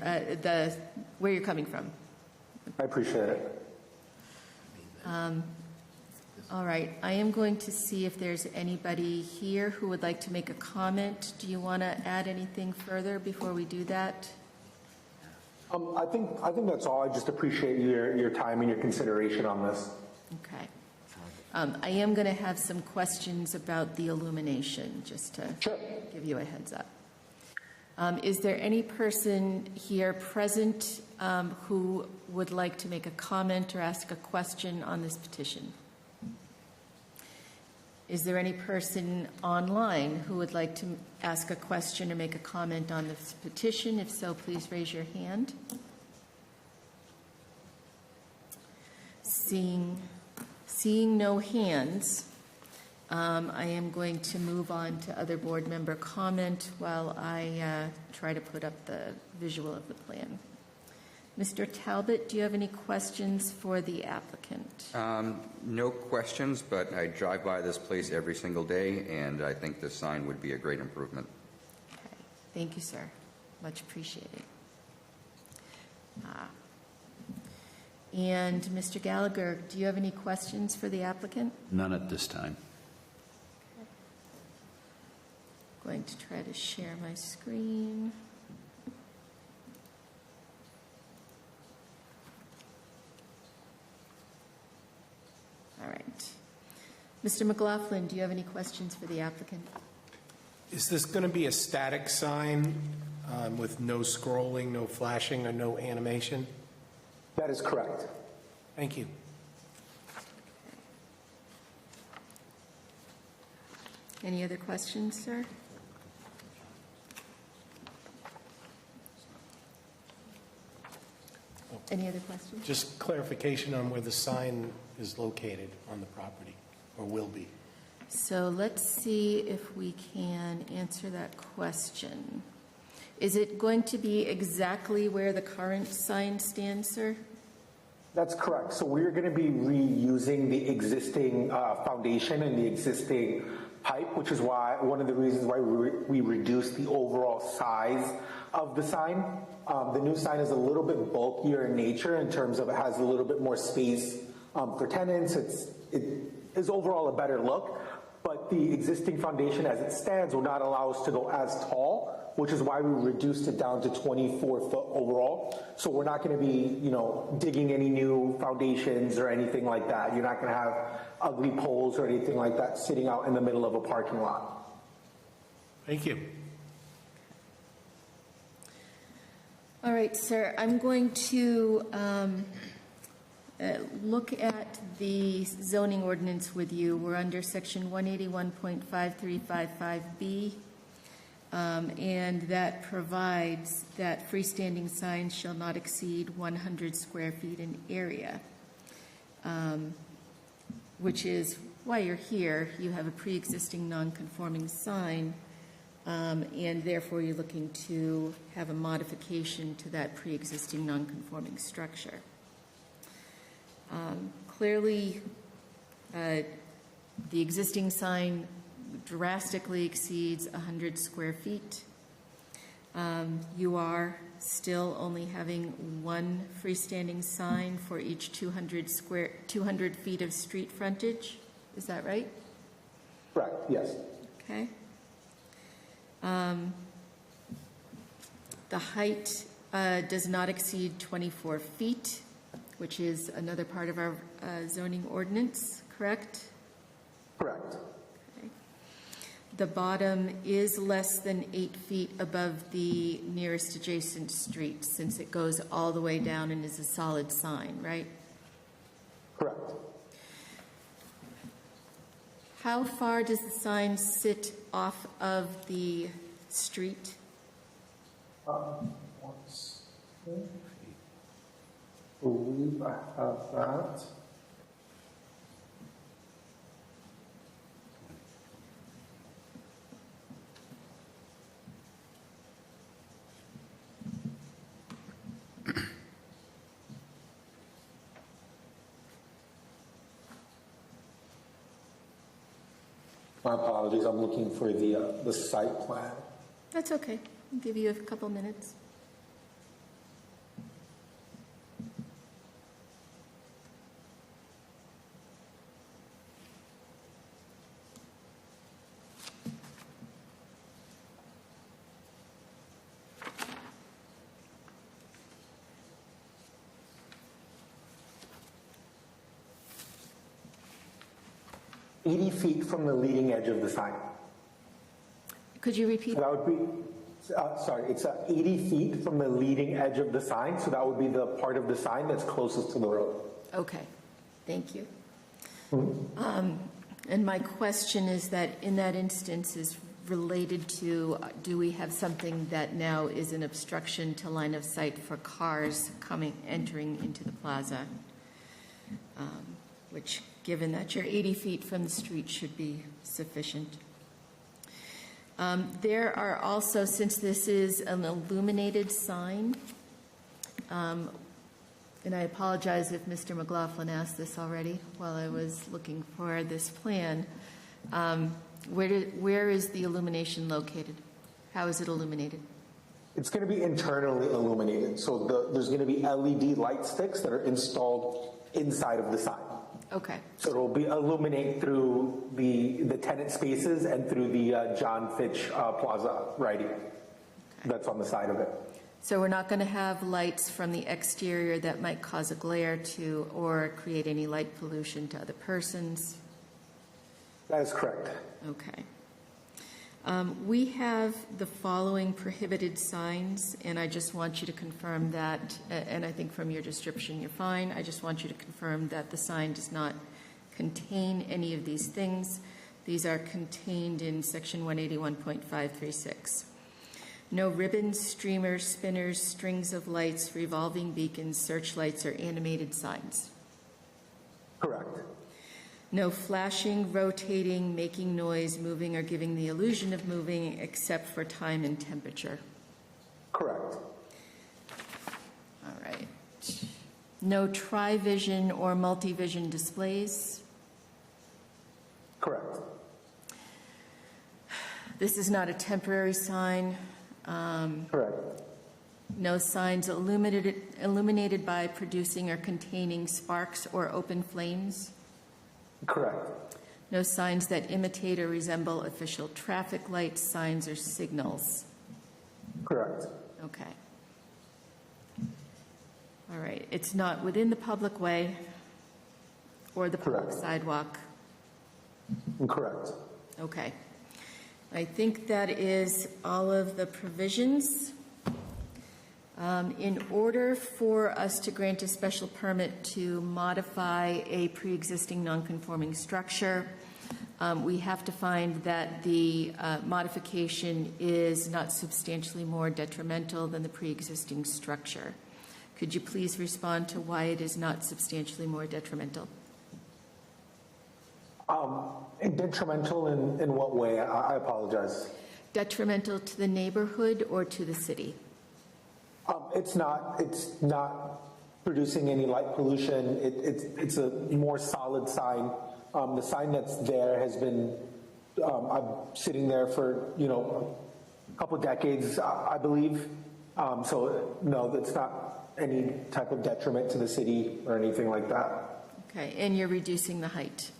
where you're coming from. I appreciate it. All right. I am going to see if there's anybody here who would like to make a comment. Do you want to add anything further before we do that? I think that's all. I just appreciate your time and your consideration on this. Okay. I am going to have some questions about the illumination, just to give you a heads up. Is there any person here present who would like to make a comment or ask a question on this petition? Is there any person online who would like to ask a question or make a comment on this petition? If so, please raise your hand. Seeing no hands, I am going to move on to other board member comment while I try to put up the visual of the plan. Mr. Talbot, do you have any questions for the applicant? No questions, but I drive by this place every single day, and I think this sign would be a great improvement. Okay. Thank you, sir. Much appreciated. And Mr. Gallagher, do you have any questions for the applicant? None at this time. Going to try to share my screen. All right. Mr. McLaughlin, do you have any questions for the applicant? Is this going to be a static sign with no scrolling, no flashing, or no animation? That is correct. Thank you. Any other questions, sir? Any other questions? Just clarification on where the sign is located on the property, or will be. So let's see if we can answer that question. Is it going to be exactly where the current sign stands, sir? That's correct. So we're going to be reusing the existing foundation and the existing pipe, which is why one of the reasons why we reduced the overall size of the sign. The new sign is a little bit bulkier in nature in terms of it has a little bit more space for tenants. It is overall a better look, but the existing foundation as it stands will not allow us to go as tall, which is why we reduced it down to 24 foot overall. So we're not going to be, digging any new foundations or anything like that. You're not going to have ugly poles or anything like that sitting out in the middle of a parking lot. Thank you. All right, sir, I'm going to look at the zoning ordinance with you. We're under section 181.5355B, and that provides that freestanding signs shall not exceed 100 square feet in area, which is why you're here. You have a pre-existing non-conforming sign, and therefore you're looking to have a modification to that pre-existing non-conforming structure. Clearly, the existing sign drastically exceeds 100 square feet. You are still only having one freestanding sign for each 200 feet of street frontage. Is that right? Correct, yes. Okay. The height does not exceed 24 feet, which is another part of our zoning ordinance, correct? Correct. Okay. The bottom is less than 8 feet above the nearest adjacent street, since it goes all the way down and is a solid sign, right? Correct. How far does the sign sit off of the street? Once. I believe I have that. My apologies, I'm looking for the site plan. That's okay. I'll give you a couple minutes. $80 feet from the leading edge of the sign. Could you repeat? So that would be, it's 80 feet from the leading edge of the sign, so that would be the part of the sign that's closest to the road. Okay, thank you. And my question is that in that instance is related to, do we have something that now is an obstruction to line of sight for cars entering into the plaza, which given that you're 80 feet from the street should be sufficient. There are also, since this is an illuminated sign, and I apologize if Mr. McLaughlin asked this already while I was looking for this plan, where is the illumination located? How is it illuminated? It's going to be internally illuminated. So there's going to be LED light sticks that are installed inside of the sign. Okay. So it'll be illuminate through the tenant spaces and through the John Fitch Plaza writing that's on the side of it. So we're not going to have lights from the exterior that might cause a glare to or create any light pollution to other persons? That is correct. Okay. We have the following prohibited signs, and I just want you to confirm that, and I think from your description you're fine. I just want you to confirm that the sign does not contain any of these things. These are contained in section 181.536. No ribbons, streamers, spinners, strings of lights, revolving beacons, searchlights, or animated signs. Correct. No flashing, rotating, making noise, moving, or giving the illusion of moving except for time and temperature. Correct. All right. No tri-vision or multi-vision displays. Correct. This is not a temporary sign. Correct. No signs illuminated by producing or containing sparks or open flames. Correct. No signs that imitate or resemble official traffic lights, signs, or signals. Correct. Okay. All right. It's not within the public way or the public Correct. sidewalk. Correct. Okay. I think that is all of the provisions. In order for us to grant a special permit to modify a pre-existing non-conforming structure, we have to find that the modification is not substantially more detrimental than the pre-existing structure. Could you please respond to why it is not substantially more detrimental? Detrimental in what way? I apologize. Detrimental to the neighborhood or to the city? It's not producing any light pollution. It's a more solid sign. The sign that's there has been I'm sitting there for a couple of decades, I believe. So no, it's not any type of detriment to the city or anything like that. Okay, and you're reducing the height?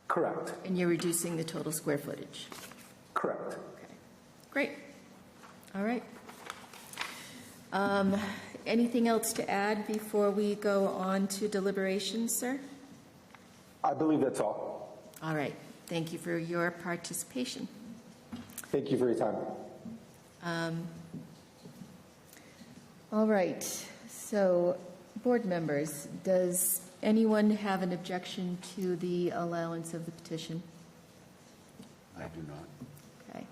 Correct. And you're reducing the total square footage? Correct. Okay, great. All right. Anything else to add before we go on to deliberations, sir? I believe that's all. All right. Thank you for your participation. Thank you for your time. All right. So, board members, does anyone have an objection to the allowance of the petition? I do not. Okay.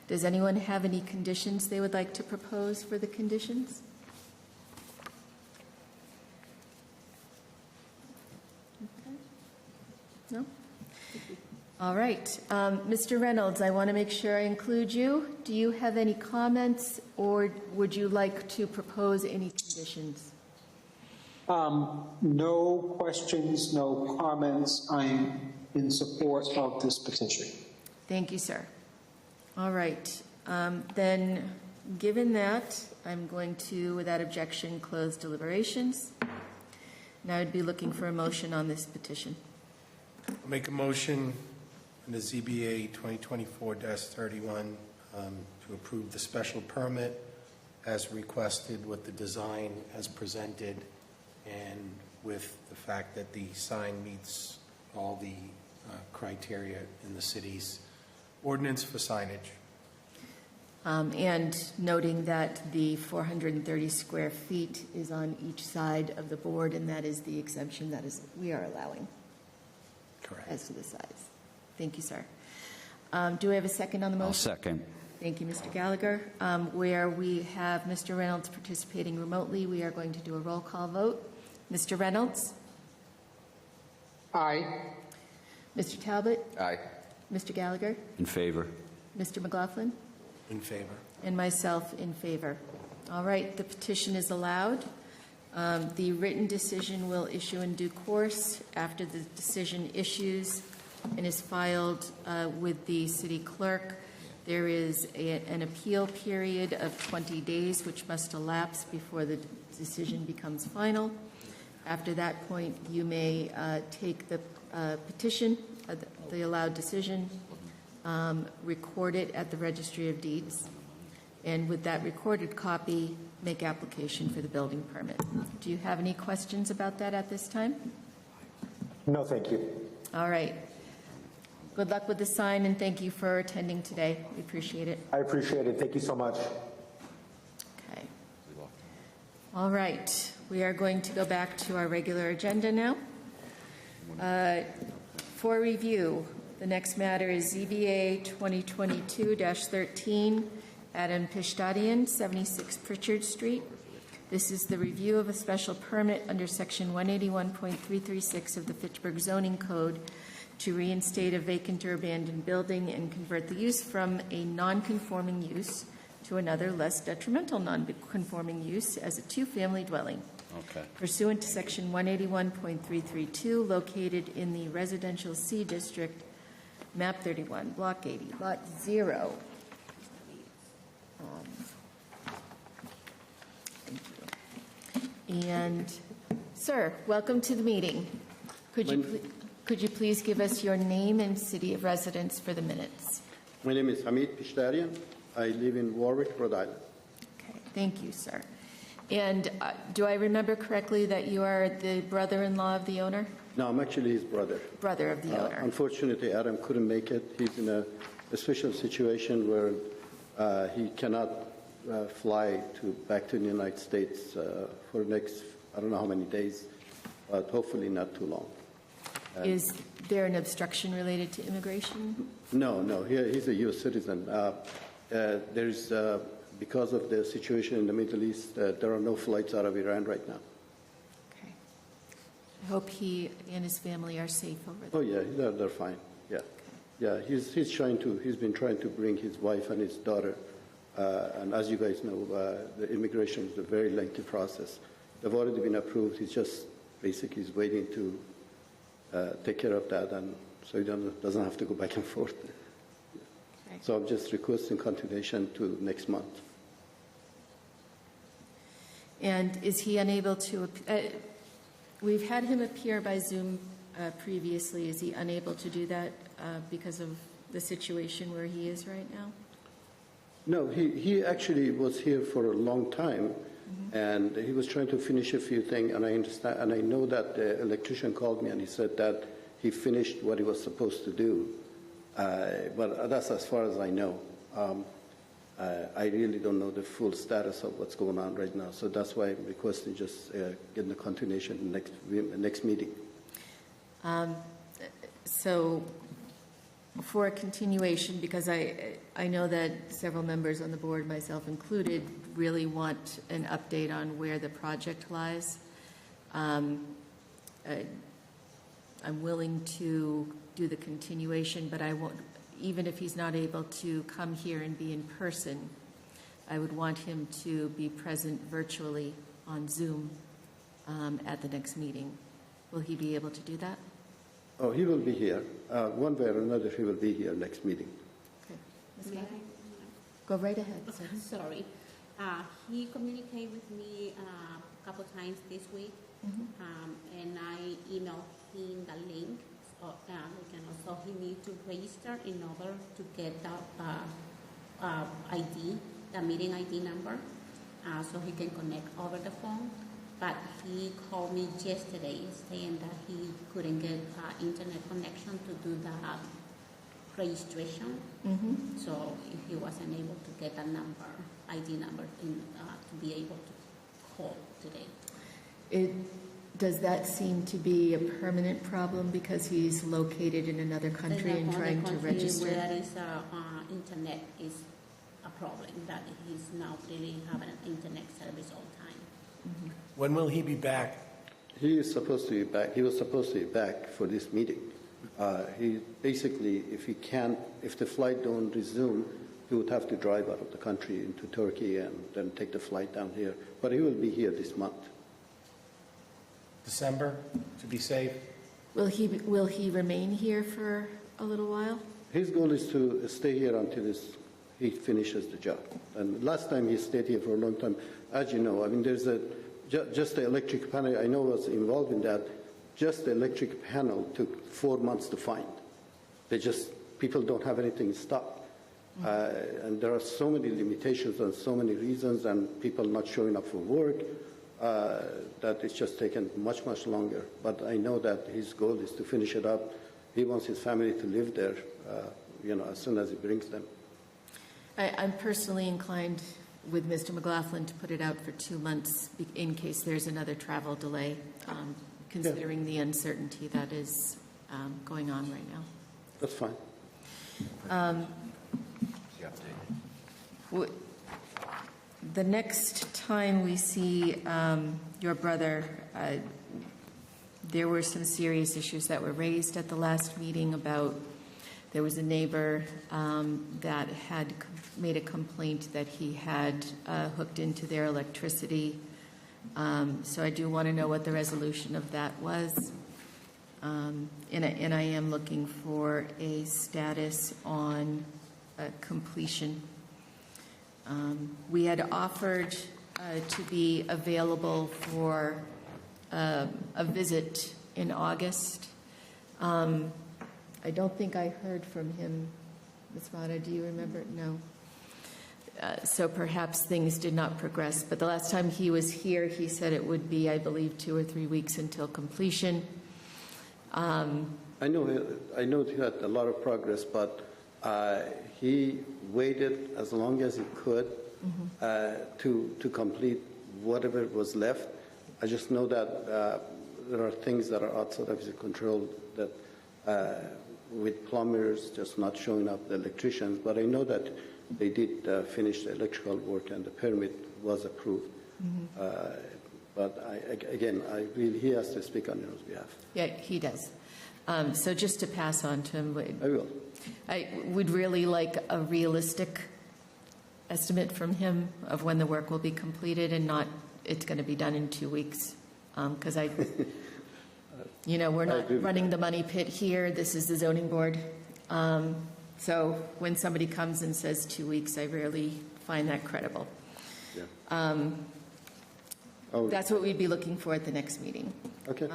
Does anyone have any conditions they would like to propose for the conditions? Okay. No? All right. Mr. Reynolds, I want to make sure I include you. Do you have any comments, or would you like to propose any conditions? No questions, no comments. I am in support of this petition. Thank you, sir. All right. Then, given that, I'm going to, without objection, close deliberations. Now I'd be looking for a motion on this petition. I'll make a motion in the ZBA 2024-31 to approve the special permit as requested with the design as presented and with the fact that the sign meets all the criteria in the city's ordinance for signage. And noting that the 430 square feet is on each side of the board, and that is the exemption that we are allowing. Correct. As to the size. Thank you, sir. Do I have a second on the motion? I'll second. Thank you, Mr. Gallagher. Where we have Mr. Reynolds participating remotely, we are going to do a roll call vote. Mr. Reynolds? Aye. Mr. Talbot? Aye. Mr. Gallagher? In favor? Mr. McLaughlin? In favor. And myself in favor. All right, the petition is allowed. The written decision will issue in due course after the decision issues and is filed with the city clerk. There is an appeal period of 20 days, which must elapse before the decision becomes final. After that point, you may take the petition, the allowed decision, record it at the Registry of Deeds, and with that recorded copy, make application for the building permit. Do you have any questions about that at this time? No, thank you. All right. Good luck with the sign, and thank you for attending today. We appreciate it. I appreciate it. Thank you so much. Okay. All right. We are going to go back to our regular agenda now. For review, the next matter is ZBA 2022-13, Adam Pishtadian, 76 Prichard Street. This is the review of a special permit under Section 181.336 of the Fitchburg Zoning Code to reinstate a vacant or abandoned building and convert the use from a non-conforming use to another less detrimental non-conforming use as a two-family dwelling. Okay. Pursuant to Section 181.332, located in the Residential C District, Map 31, Block 80, Lot 0. Thank you. And, sir, welcome to the meeting. Could you please give us your name and city of residence for the minutes? My name is Hamid Pishtarian. I live in Warwick, Rhode Island. Okay, thank you, sir. And do I remember correctly that you are the brother-in-law of the owner? No, I'm actually his brother. Brother of the owner. Unfortunately, Adam couldn't make it. He's in a special situation where he cannot fly back to the United States for the next, I don't know how many days, but hopefully not too long. Is there an obstruction related to immigration? No, he's a U.S. citizen. There's, because of the situation in the Middle East, there are no flights out of Iran right now. Okay. I hope he and his family are safe over there. Oh yeah, they're fine. Yeah. He's been trying to bring his wife and his daughter, and as you guys know, the immigration is a very lengthy process. They've already been approved. He's just basically waiting to take care of that, and so he doesn't have to go back and forth. Okay. So I'm just requesting continuation to next month. And is he unable to, we've had him appear by Zoom previously. Is he unable to do that because of the situation where he is right now? No, he actually was here for a long time, and he was trying to finish a few things, and I understand, and I know that the electrician called me and he said that he finished what he was supposed to do, but that's as far as I know. I really don't know the full status of what's going on right now, so that's why I'm requesting just getting the continuation next meeting. So for a continuation, because I know that several members on the board, myself included, really want an update on where the project lies. I'm willing to do the continuation, but I won't, even if he's not able to come here and be in person, I would want him to be present virtually on Zoom at the next meeting. Will he be able to do that? Oh, he will be here. One way or another, he will be here next meeting. Okay. Ms. Gavin? Go right ahead. Sir. Sorry. He communicated with me a couple times this week, and I emailed him the link. So, also he needs to register in order to get the ID, the meeting ID number, so he can connect over the phone. But he called me yesterday saying that he couldn't get internet connection to do the registration. So if he wasn't able to get a number, ID number, to be able to call today. Does that seem to be a permanent problem because he's located in another country and trying to register? Where is internet is a problem, that he's not really having an internet service all the time. When will he be back He is supposed to be back. He was supposed to be back for this meeting. He basically, if the flight don't resume, he would have to drive out of the country into Turkey and then take the flight down here. But he will be here this month. December, to be safe? Will he remain here for a little while? His goal is to stay here until he finishes the job. And last time he stayed here for a long time, as you know, I mean, there's just the electric panel, I know was involved in that, just the electric panel took 4 months to find. People don't have anything in stock. And there are so many limitations and so many reasons and people not showing up for work that it's just taken much, much longer. But I know that his goal is to finish it up. He wants his family to live there, as soon as he brings them. I'm personally inclined with Mr. McLaughlin to put it out for 2 months in case there's another travel delay, considering the uncertainty that is going on right now. That's fine. The next time we see your brother, there were some serious issues that were raised at the last meeting about there was a neighbor that had made a complaint that he had hooked into their electricity. So I do want to know what the resolution of that was. And I am looking for a status on completion. We had offered to be available for a visit in August. I don't think I heard from him. Ms. Rada, do you remember? No. So perhaps things did not progress. But the last time he was here, he said it would be, I believe, 2 or 3 weeks until completion. I know he had a lot of progress, but he waited as long as he could to complete whatever was left. I just know that there are things that are outside of his control that with plumbers just not showing up, the electricians, but I know that they did finish the electrical work and the permit was approved. But he has to speak on his behalf. Yeah, he does. So just to pass on to him. I will. I would really like a realistic estimate from him of when the work will be completed and not it's going to be done in 2 weeks. Because we're not running the money pit here. This is the zoning board. So when somebody comes and says 2 weeks, I rarely find that credible. Yeah. That's what we'd be looking for at the next meeting. Okay.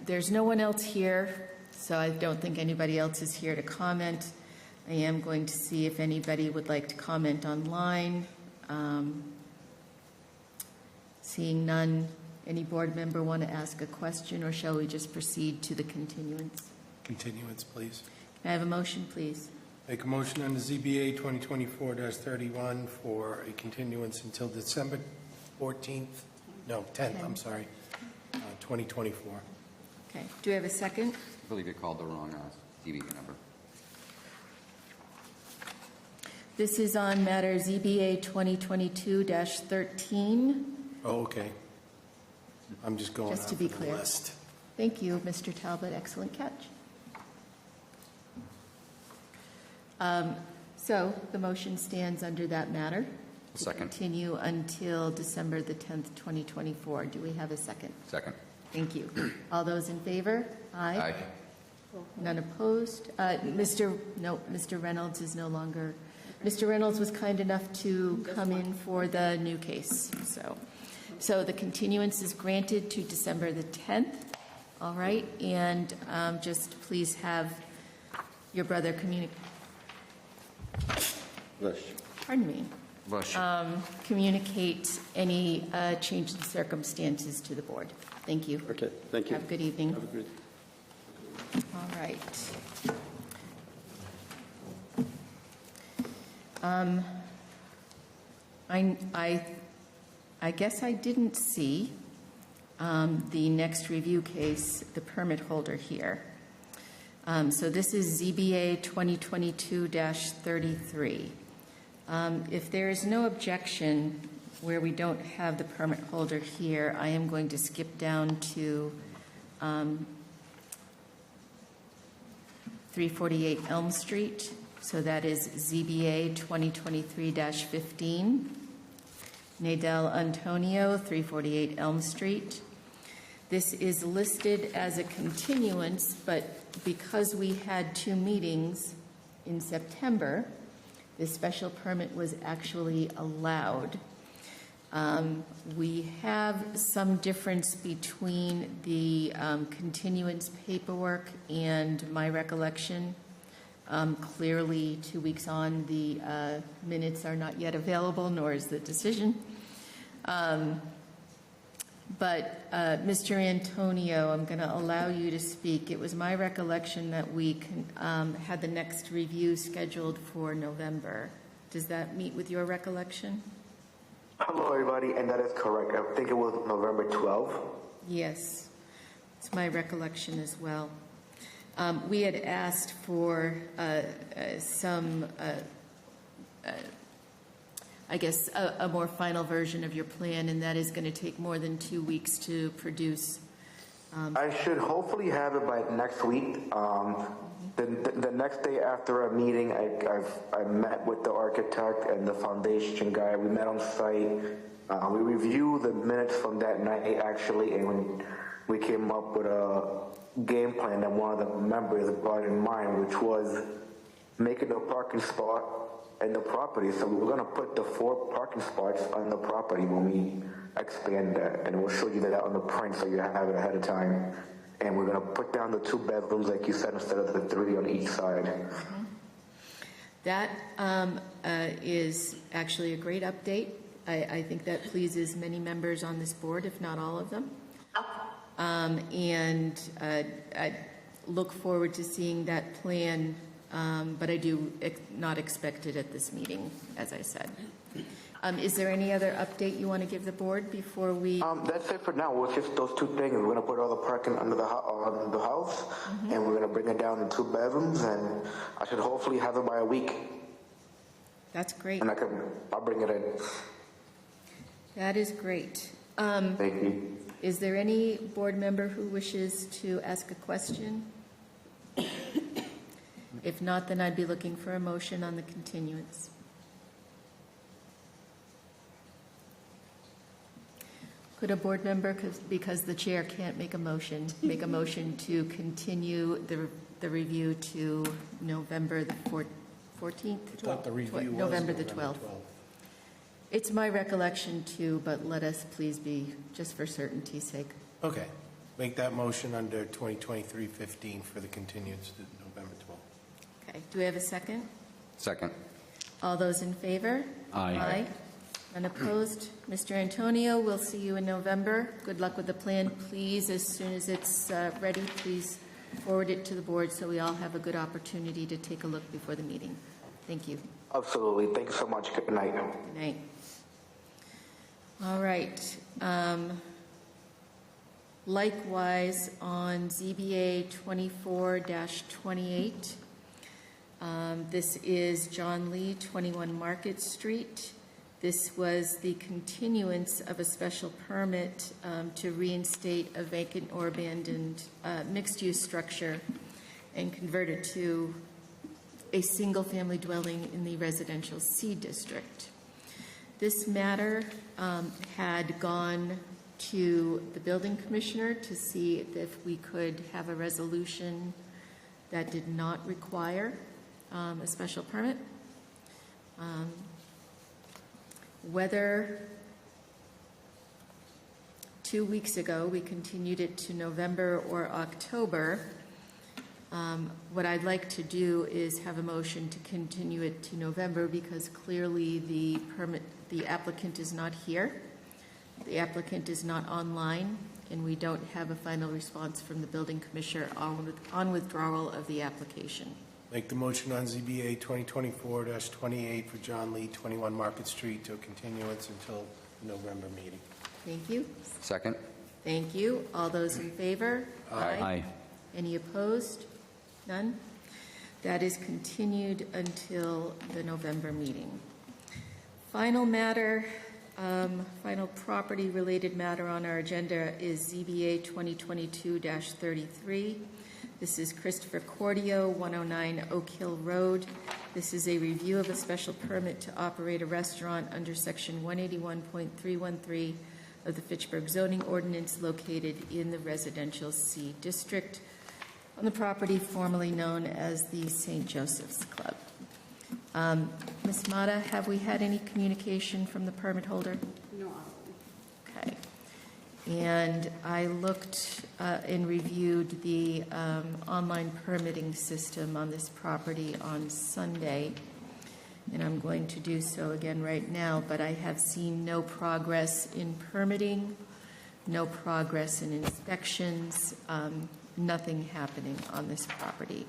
There's no one else here, so I don't think anybody else is here to comment. I am going to see if anybody would like to comment online. Seeing none, any board member want to ask a question, or shall we just proceed to the continuance? Continuance, please. Can I have a motion, please? Make a motion on the ZBA 2024-31 for a continuance until December 10th, I'm sorry, 2024. Okay. Do we have a second? I believe you called the wrong DB number. This is on matter ZBA 2022-13. Oh, okay. I'm just going Just to off be of the clear. list. Thank you, Mr. Talbot. Excellent catch. So the motion stands under that matter. To Second. continue until December the 10th, 2024. Do we have a second? Second. Thank you. All those in favor? Aye. None opposed? Mr. Reynolds is no longer. Mr. Reynolds was kind enough to come in for the new case. So the continuance is granted to December the 10th. All right. And just please have your brother communicate. Pardon me. Communicate any change in circumstances to the board. Thank you. Okay, thank you. Have a good evening. Have a good All right. I guess I didn't see the next review case, the permit holder here. So this is ZBA 2022-33. If there is no objection, where we don't have the permit holder here, I am going to skip down to 348 Elm Street. So that is ZBA 2023-15. Nadel Antonio, 348 Elm Street. This is listed as a continuance, but because we had 2 meetings in September, the special permit was actually allowed. We have some difference between the continuance paperwork and my recollection. Clearly, 2 weeks on, the minutes are not yet available, nor is the decision. But Mr. Antonio, I'm going to allow you to speak. It was my recollection that we had the next review scheduled for November. Does that meet with your recollection? Hello, everybody, and that is correct. I think it was November 12th. Yes, it's my recollection as well. We had asked for some, I guess, a more final version of your plan, and that is going to take more than 2 weeks to produce. I should hopefully have it by next week. The next day after a meeting, I met with the architect and the foundation guy. We met on site. We reviewed the minutes from that night, actually, and we came up with a game plan that one of the members brought in mind, which was making a parking spot in the property. So we were going to put the 4 parking spots on the property when we expand that, and we'll show you that on the print so you have it ahead of time. And we're going to put down the 2 bedrooms, like you said, instead of the 3 on each side. Mm-hmm. That is actually a great update. I think that pleases many members on this board, if not all of them. And I look forward to seeing that plan, but I do not expect it at this meeting, as I said. Is there any other update you want to give the board before we? That's it for now. It's just those 2 things. We're going to put all the parking under the house, and we're going to bring it down to 2 bedrooms, and I should hopefully have it by a week. That's great. And I'll bring it in. That is great. Thank you. Is there any board member who wishes to ask a question? If not, then I'd be looking for a motion on the continuance. Could a board member, because the chair can't make a motion to continue the review to November the 14th? I thought the review was November the 12th. It's my recollection too, but let us please be, just for certainty's sake. Okay. Make that motion under 2023-15 for the continuance to November 12th. Okay. Do we have a second? Second. All those in favor? Aye. Aye. Unopposed? Mr. Antonio, we'll see you in November. Good luck with the plan. Please, as soon as it's ready, please forward it to the board so we all have a good opportunity to take a look before the meeting. Thank you. Absolutely. Thank you so much. Good night. Good night. All right. Likewise, on ZBA 24-28, this is John Lee, 21 Market Street. This was the continuance of a special permit to reinstate a vacant or abandoned mixed-use structure and convert it to a single-family dwelling in the residential C district. This matter had gone to the building commissioner to see if we could have a resolution that did not require a special permit. Whether 2 weeks ago we continued it to November or October, what I'd like to do is have a motion to continue it to November because clearly the applicant is not here. The applicant is not online, and we don't have a final response from the building commissioner on withdrawal of the application. Make the motion on ZBA 2024-28 for John Lee, 21 Market Street, to a continuance until the November meeting. Thank you. Second. Thank you. All those in favor? Aye. Any opposed? None? That is continued until the November meeting. Final matter Final property-related matter on our agenda is ZBA 2022-33. This is Christopher Cordio, 109 Oak Hill Road. This is a review of a special permit to operate a restaurant under Section 181.313 of the Fitchburg zoning ordinance located in the Residential C District on the property formerly known as the St. Joseph's Club. Ms. Mata, have we had any communication from the permit holder? No. Okay. And I looked and reviewed the online permitting system on this property on Sunday, and I'm going to do so again right now, but I have seen no progress in permitting, no progress in inspections, nothing happening on this property.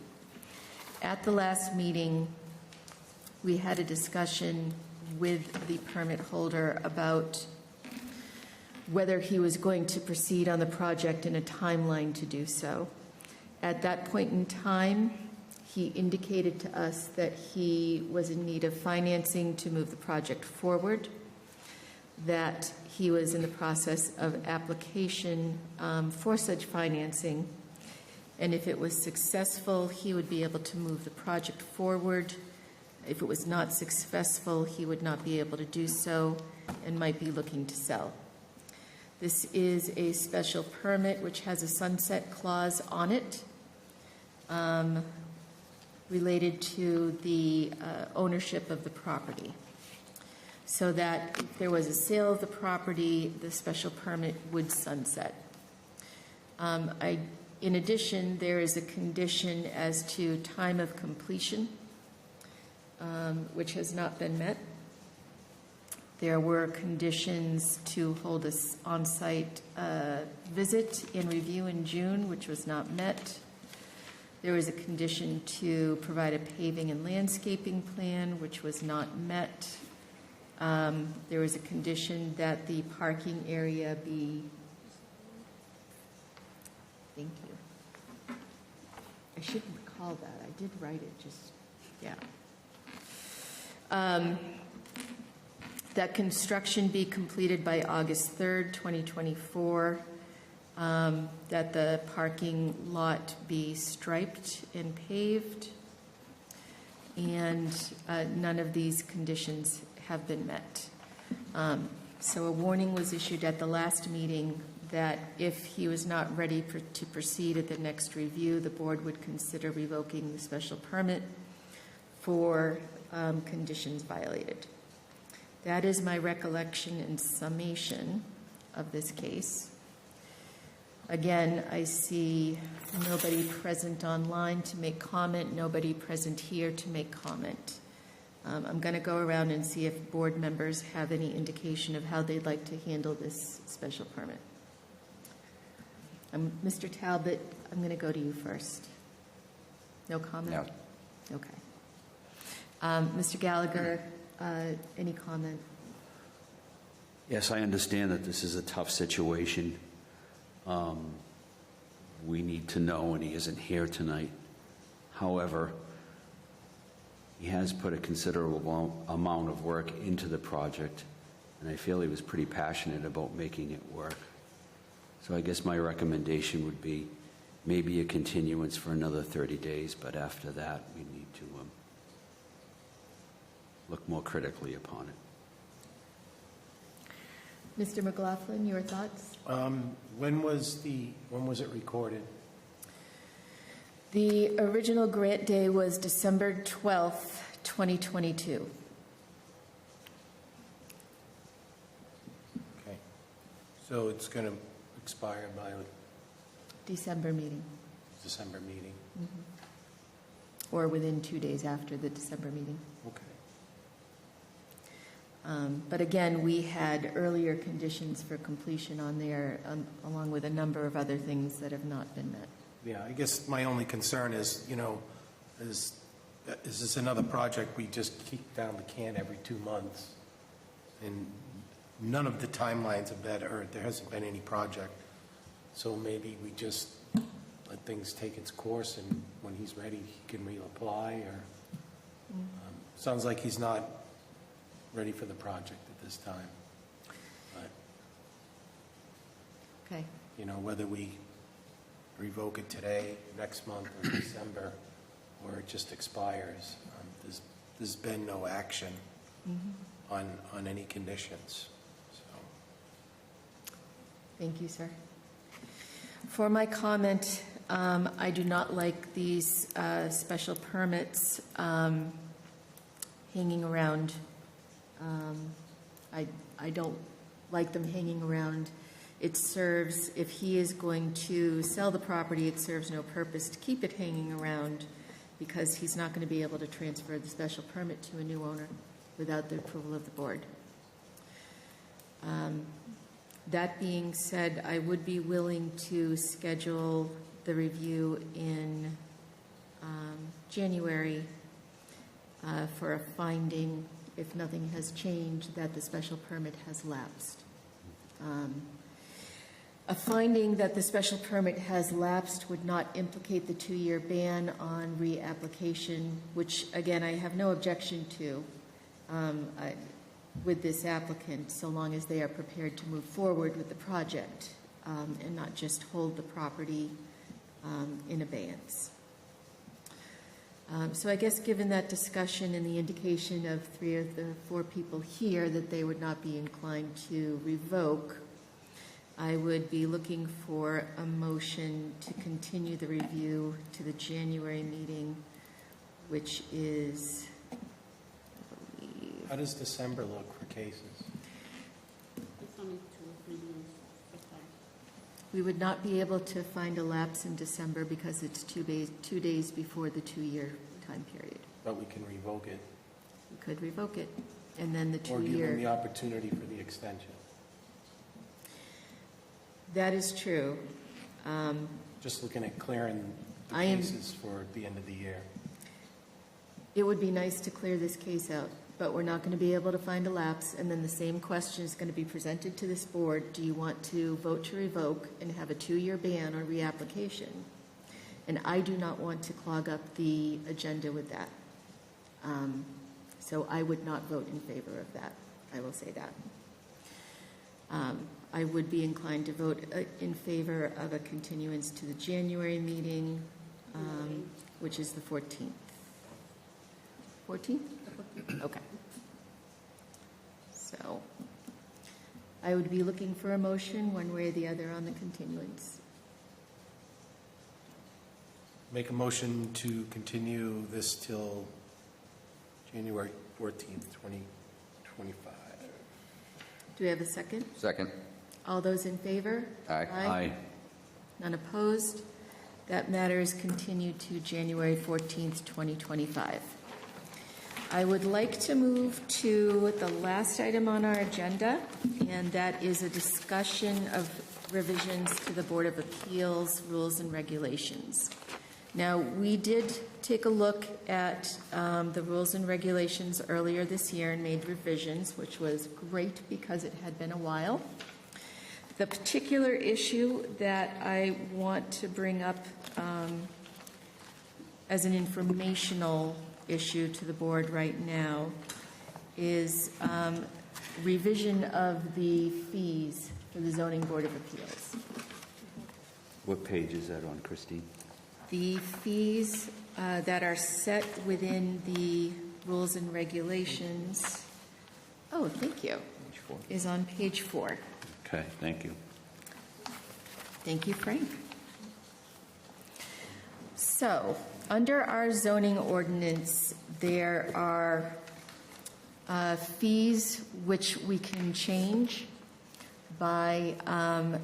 At the last meeting, we had a discussion with the permit holder about whether he was going to proceed on the project and a timeline to do so. At that point in time, he indicated to us that he was in need of financing to move the project forward, that he was in the process of application for such financing, and if it was successful, he would be able to move the project forward. If it was not successful, he would not be able to do so and might be looking to sell. This is a special permit which has a sunset clause on it related to the ownership of the property, so that if there was a sale of the property, the special permit would sunset. In addition, there is a condition as to time of completion, which has not been met. There were conditions to hold an on-site visit and review in June, which was not met. There was a condition to provide a paving and landscaping plan, which was not met. There was a condition that the parking area be... Thank you. I should recall that. I did write it, just, yeah. That construction be completed by August 3rd, 2024, that the parking lot be striped and paved, and none of these conditions have been met. So a warning was issued at the last meeting that if he was not ready to proceed at the next review, the board would consider revoking the special permit for conditions violated. That is my recollection and summation of this case. Again, I see nobody present online to make comment, nobody present here to make comment. I'm going to go around and see if board members have any indication of how they'd like to handle this special permit. Mr. Talbot, I'm going to go to you first. No comment? No. Okay. Mr. Gallagher, any comment? Yes, I understand that this is a tough situation. We need to know, and he isn't here tonight. However, he has put a considerable amount of work into the project, and I feel he was pretty passionate about making it work. So I guess my recommendation would be maybe a continuance for another 30 days, but after that, we need to look more critically upon it. Mr. McLaughlin, your thoughts? When was it recorded? The original grant day was December 12th, 2022. Okay. So it's going to expire by December meeting. December meeting? Mm-hmm. Or within 2 days after the December meeting. Okay. But again, we had earlier conditions for completion on there, along with a number of other things that have not been met. Yeah, I guess my only concern is, is this another project we just kick down the can every 2 months? And none of the timelines have been, or there hasn't been any project. So maybe we just let things take its course, and when he's ready, he can reapply, or sounds like he's not ready for the project at this time. But, Okay. you know, whether we revoke it today, next month, or December, or it just expires, there's been no action on any conditions, so. Thank you, sir. For my comment, I do not like these special permits hanging around. I don't like them hanging around. It serves, if he is going to sell the property, it serves no purpose to keep it hanging around because he's not going to be able to transfer the special permit to a new owner without the approval of the board. That being said, I would be willing to schedule the review in January for a finding, if nothing has changed, that the special permit has lapsed. A finding that the special permit has lapsed would not implicate the 2-year ban on reapplication, which, again, I have no objection to with this applicant, so long as they are prepared to move forward with the project and not just hold the property in abeyance. So I guess given that discussion and the indication of 3 of the 4 people here that they would not be inclined to revoke, I would be looking for a motion to continue the review to the January meeting, which is, I believe, How does December look for cases? It's only 2 or 3 days so far. we would not be able to find a lapse in December because it's 2 days before the 2-year time period. But we can revoke it, We could revoke it, and then the or give them the 2-year. opportunity for the extension. That is true. Just looking at clearing the I am- cases for the end of the year. It would be nice to clear this case out, but we're not going to be able to find a lapse, and then the same question is going to be presented to this board. Do you want to vote to revoke and have a 2-year ban on reapplication? And I do not want to clog up the agenda with that. So I would not vote in favor of that. I will say that. I would be inclined to vote in favor of a continuance to the January meeting, which is the 14th. 14th? Okay. So I would be looking for a motion one way or the other on the continuance. Make a motion to continue this till January 14th, 2025. Do we have a second? Second. All those in favor? Aye. Aye. None opposed? That matter is continued to January 14th, 2025. I would like to move to the last item on our agenda, and that is a discussion of revisions to the Board of Appeals rules and regulations. Now, we did take a look at the rules and regulations earlier this year and made revisions, which was great because it had been a while. The particular issue that I want to bring up as an informational issue to the board right now is revision of the fees for the Zoning Board of Appeals. What page is that on, Christine? The fees that are set within the rules and regulations, oh, thank you, Page 4. is on page 4. Okay, thank you. Thank you, Frank. So, under our zoning ordinance, there are fees which we can change by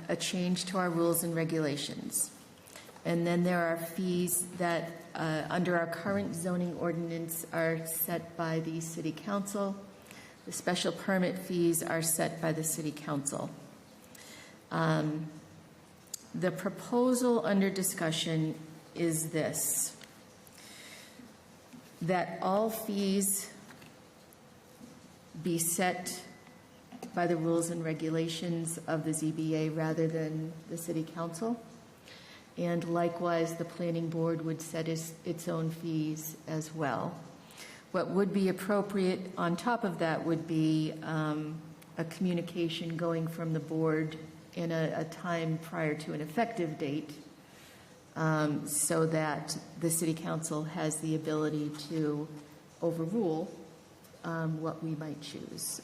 a change to our rules and regulations. And then there are fees that, under our current zoning ordinance, are set by the city council. The special permit fees are set by the city council. The proposal under discussion is this, that all fees be set by the rules and regulations of the ZBA rather than the city council. And likewise, the planning board would set its own fees as well. What would be appropriate on top of that would be a communication going from the board in a time prior to an effective date, so that the city council has the ability to overrule what we might choose.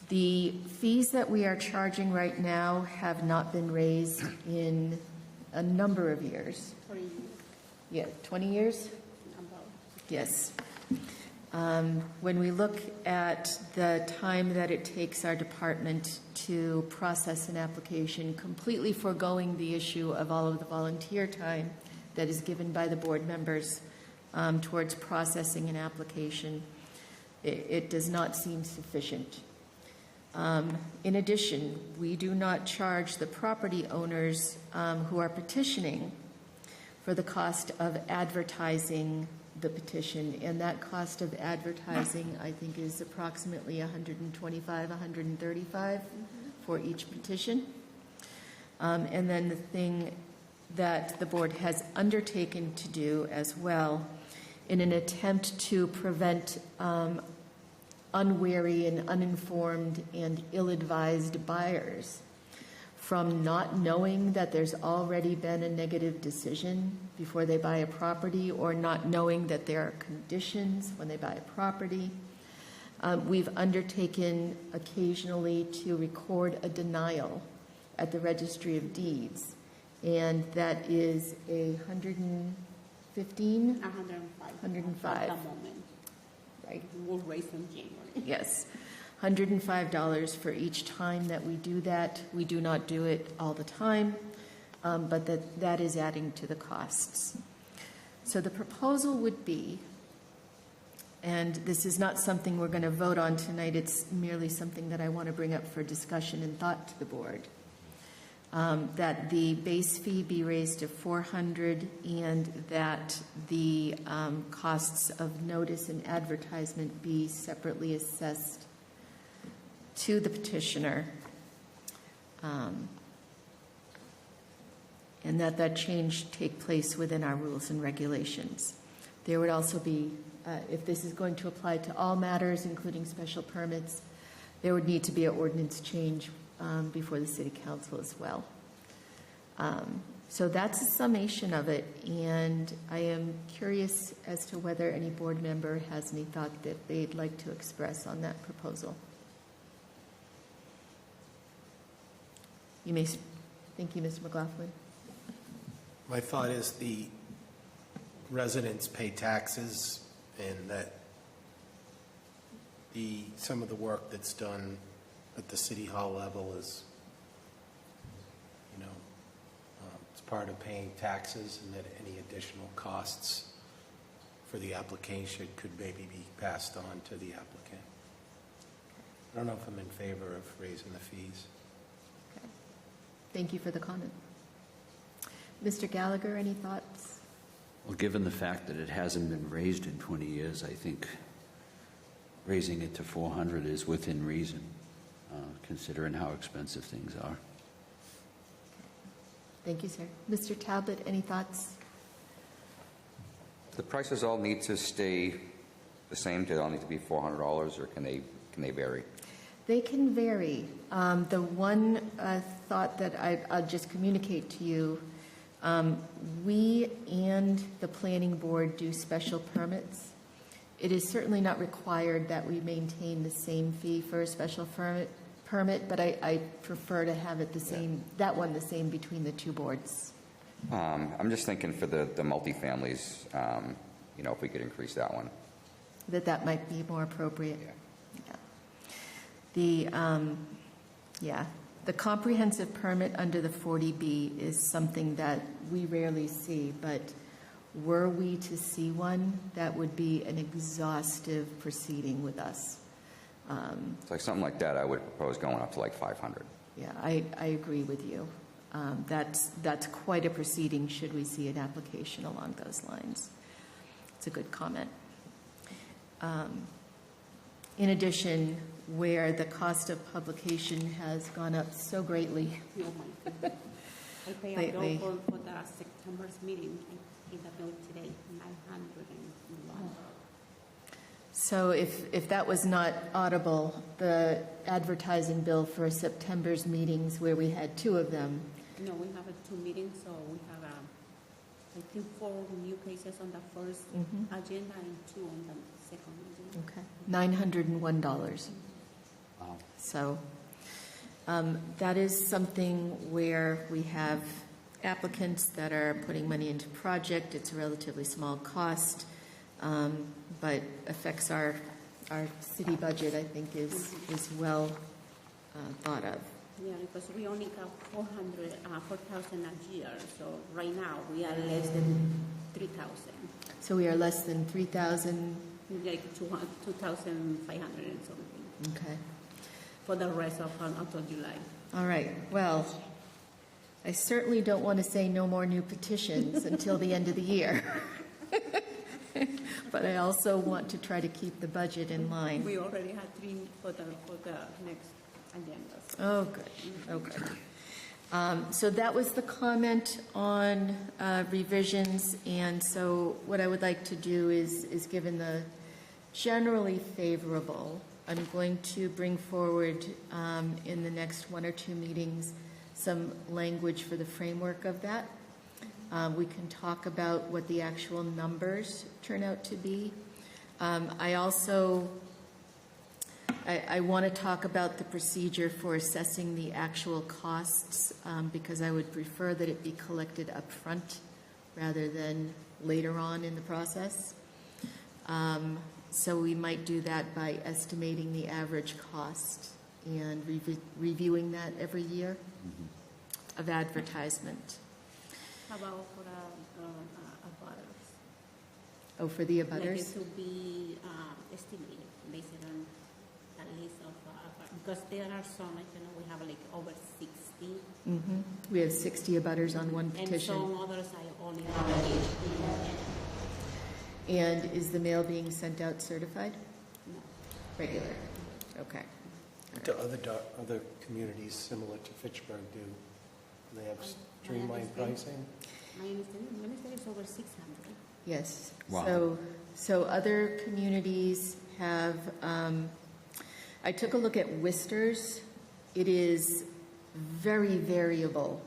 The fees that we are charging right now have not been raised in a number of years. 20 years. Yeah, 20 years? About. Yes. When we look at the time that it takes our department to process an application, completely foregoing the issue of all of the volunteer time that is given by the board members towards processing an application, it does not seem sufficient. In addition, we do not charge the property owners who are petitioning for the cost of advertising the petition, and that cost of advertising, I think, is approximately $125, $135 for each petition. And then the thing that the board has undertaken to do as well, in an attempt to prevent unwary and uninformed and ill-advised buyers from not knowing that there's already been a negative decision before they buy a property, or not knowing that there are conditions when they buy a property. We've undertaken occasionally to record a denial at the Registry of Deeds, and that is $115? 105. At the moment. Right. We'll raise in January. Yes, $105 for each time that we do that. We do not do it all the time, but that is adding to the costs. So the proposal would be, and this is not something we're going to vote on tonight, it's merely something that I want to bring up for discussion and thought to the board, that the base fee be raised to $400, and that the costs of notice and advertisement be separately assessed to the petitioner, and that change take place within our rules and regulations. There would also be, if this is going to apply to all matters, including special permits, there would need to be an ordinance change before the city council as well. So that's a summation of it, and I am curious as to whether any board member has any thought that they'd like to express on that proposal. You may. Thank you, Mr. McLaughlin. My thought is the residents pay taxes, and that some of the work that's done at the city hall level is, it's part of paying taxes, and that any additional costs for the application could maybe be passed on to the applicant. I don't know if I'm in favor of raising the fees. Okay. Thank you for the comment. Mr. Gallagher, any thoughts? Well, given the fact that it hasn't been raised in 20 years, I think raising it to 400 is within reason, considering how expensive things are. Thank you, sir. Mr. Talbot, any thoughts? The prices all need to stay the same? Do they all need to be $400, or can they vary? They can vary. The one thought that I'll just communicate to you, we and the planning board do special permits. It is certainly not required that we maintain the same fee for a special permit, but I prefer to have it the same, that one the same between the two boards. I'm just thinking for the multifamilies, if we could increase that one. That might be more appropriate. Yeah. The comprehensive permit under the 40B is something that we rarely see, but were we to see one, that would be an exhaustive proceeding with us. It's like something like that, I would propose going up to like 500. Yeah, I agree with you. That's quite a proceeding should we see an application along those lines. It's a good comment. In addition, where the cost of publication has gone up so greatly. Oh my goodness. I pay a bill for the September's meeting. I paid the bill today, $901. So if that was not audible, the advertising bill for September's meetings where we had 2 of them, No, we have 2 meetings, so we have, I think 4 new cases on the first agenda and 2 on the second agenda. okay, $901. Wow. So that is something where we have applicants that are putting money into project. It's a relatively small cost, but affects our city budget, I think, is well thought of. Yeah, because we only got 4,000 a year, so right now we are less than 3,000, So we are less than 3,000, like 2,500 and something okay. for the rest of until July. All right, well, I certainly don't want to say no more new petitions until the end of the year. But I also want to try to keep the budget in line. We already had 3 for the next agenda. Oh, good, okay. So that was the comment on revisions, and so what I would like to do is given the generally favorable, I'm going to bring forward in the next 1 or 2 meetings some language for the framework of that. We can talk about what the actual numbers turn out to be. I also want to talk about the procedure for assessing the actual costs because I would prefer that it be collected up front rather than later on in the process. So we might do that by estimating the average cost and reviewing that every year of advertisement. How about for abutters? Oh, for the Like abutters? it to be estimated based on a list of, because there are some, like, we have like over 60. We have 60 abutters on one And petition. some others I only have 8. And is the mail being sent out certified? No. Regular? Okay. Do other communities similar to Fitchburg do? They have streamlined pricing? My understanding is over 600. Yes. Wow. So other communities have, I took a look at Worcester's. It is very variable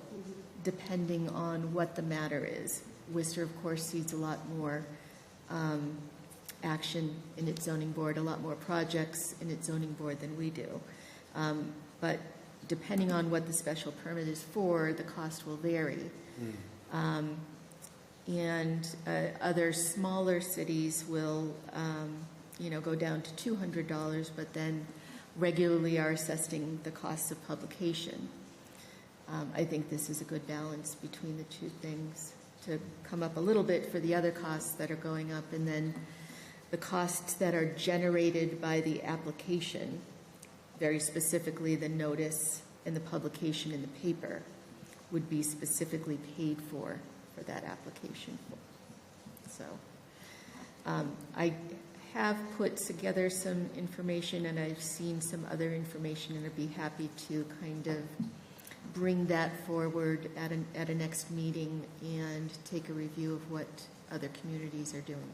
depending on what the matter is. Worcester, of course, sees a lot more action in its zoning board, a lot more projects in its zoning board than we do. But depending on what the special permit is for, the cost will vary. And other smaller cities will, go down to $200, but then regularly are assessing the costs of publication. I think this is a good balance between the 2 things to come up a little bit for the other costs that are going up, and then the costs that are generated by the application, very specifically the notice and the publication in the paper, would be specifically paid for that application. So I have put together some information, and I've seen some other information, and I'd be happy to kind of bring that forward at a next meeting and take a review of what other communities are doing.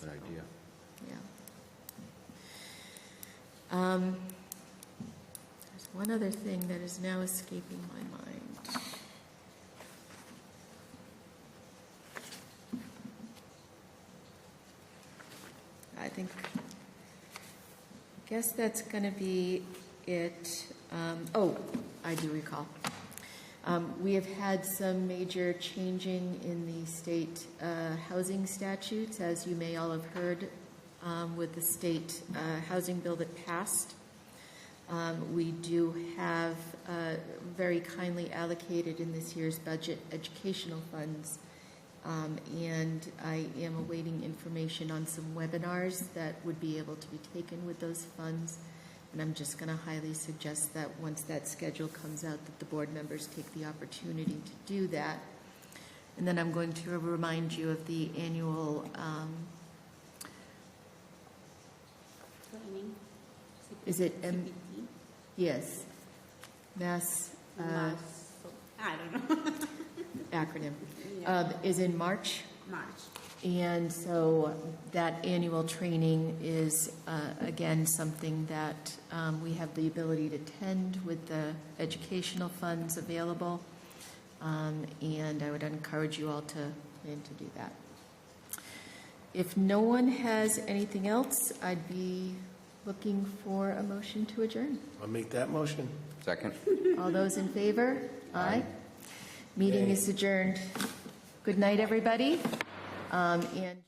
Good idea. Yeah. There's one other thing that is now escaping my mind. I guess that's going to be it. I do recall. We have had some major changing in the state housing statutes, as you may all have heard, with the state housing bill that passed. We do have very kindly allocated in this year's budget educational funds, and I am awaiting information on some webinars that would be able to be taken with those funds. And I'm just going to highly suggest that once that schedule comes out, that the board members take the opportunity to do that. And then I'm going to remind you of the annual Training. is it CPT? Yes, Mass I don't know. acronym Yeah. is in March. March. And so that annual training is, again, something that we have the ability to attend with the educational funds available. And I would encourage you all to plan to do that. If no one has anything else, I'd be looking for a motion to adjourn. I'll make that motion. Second? All those in favor? Aye. Meeting is adjourned. Good night, everybody. And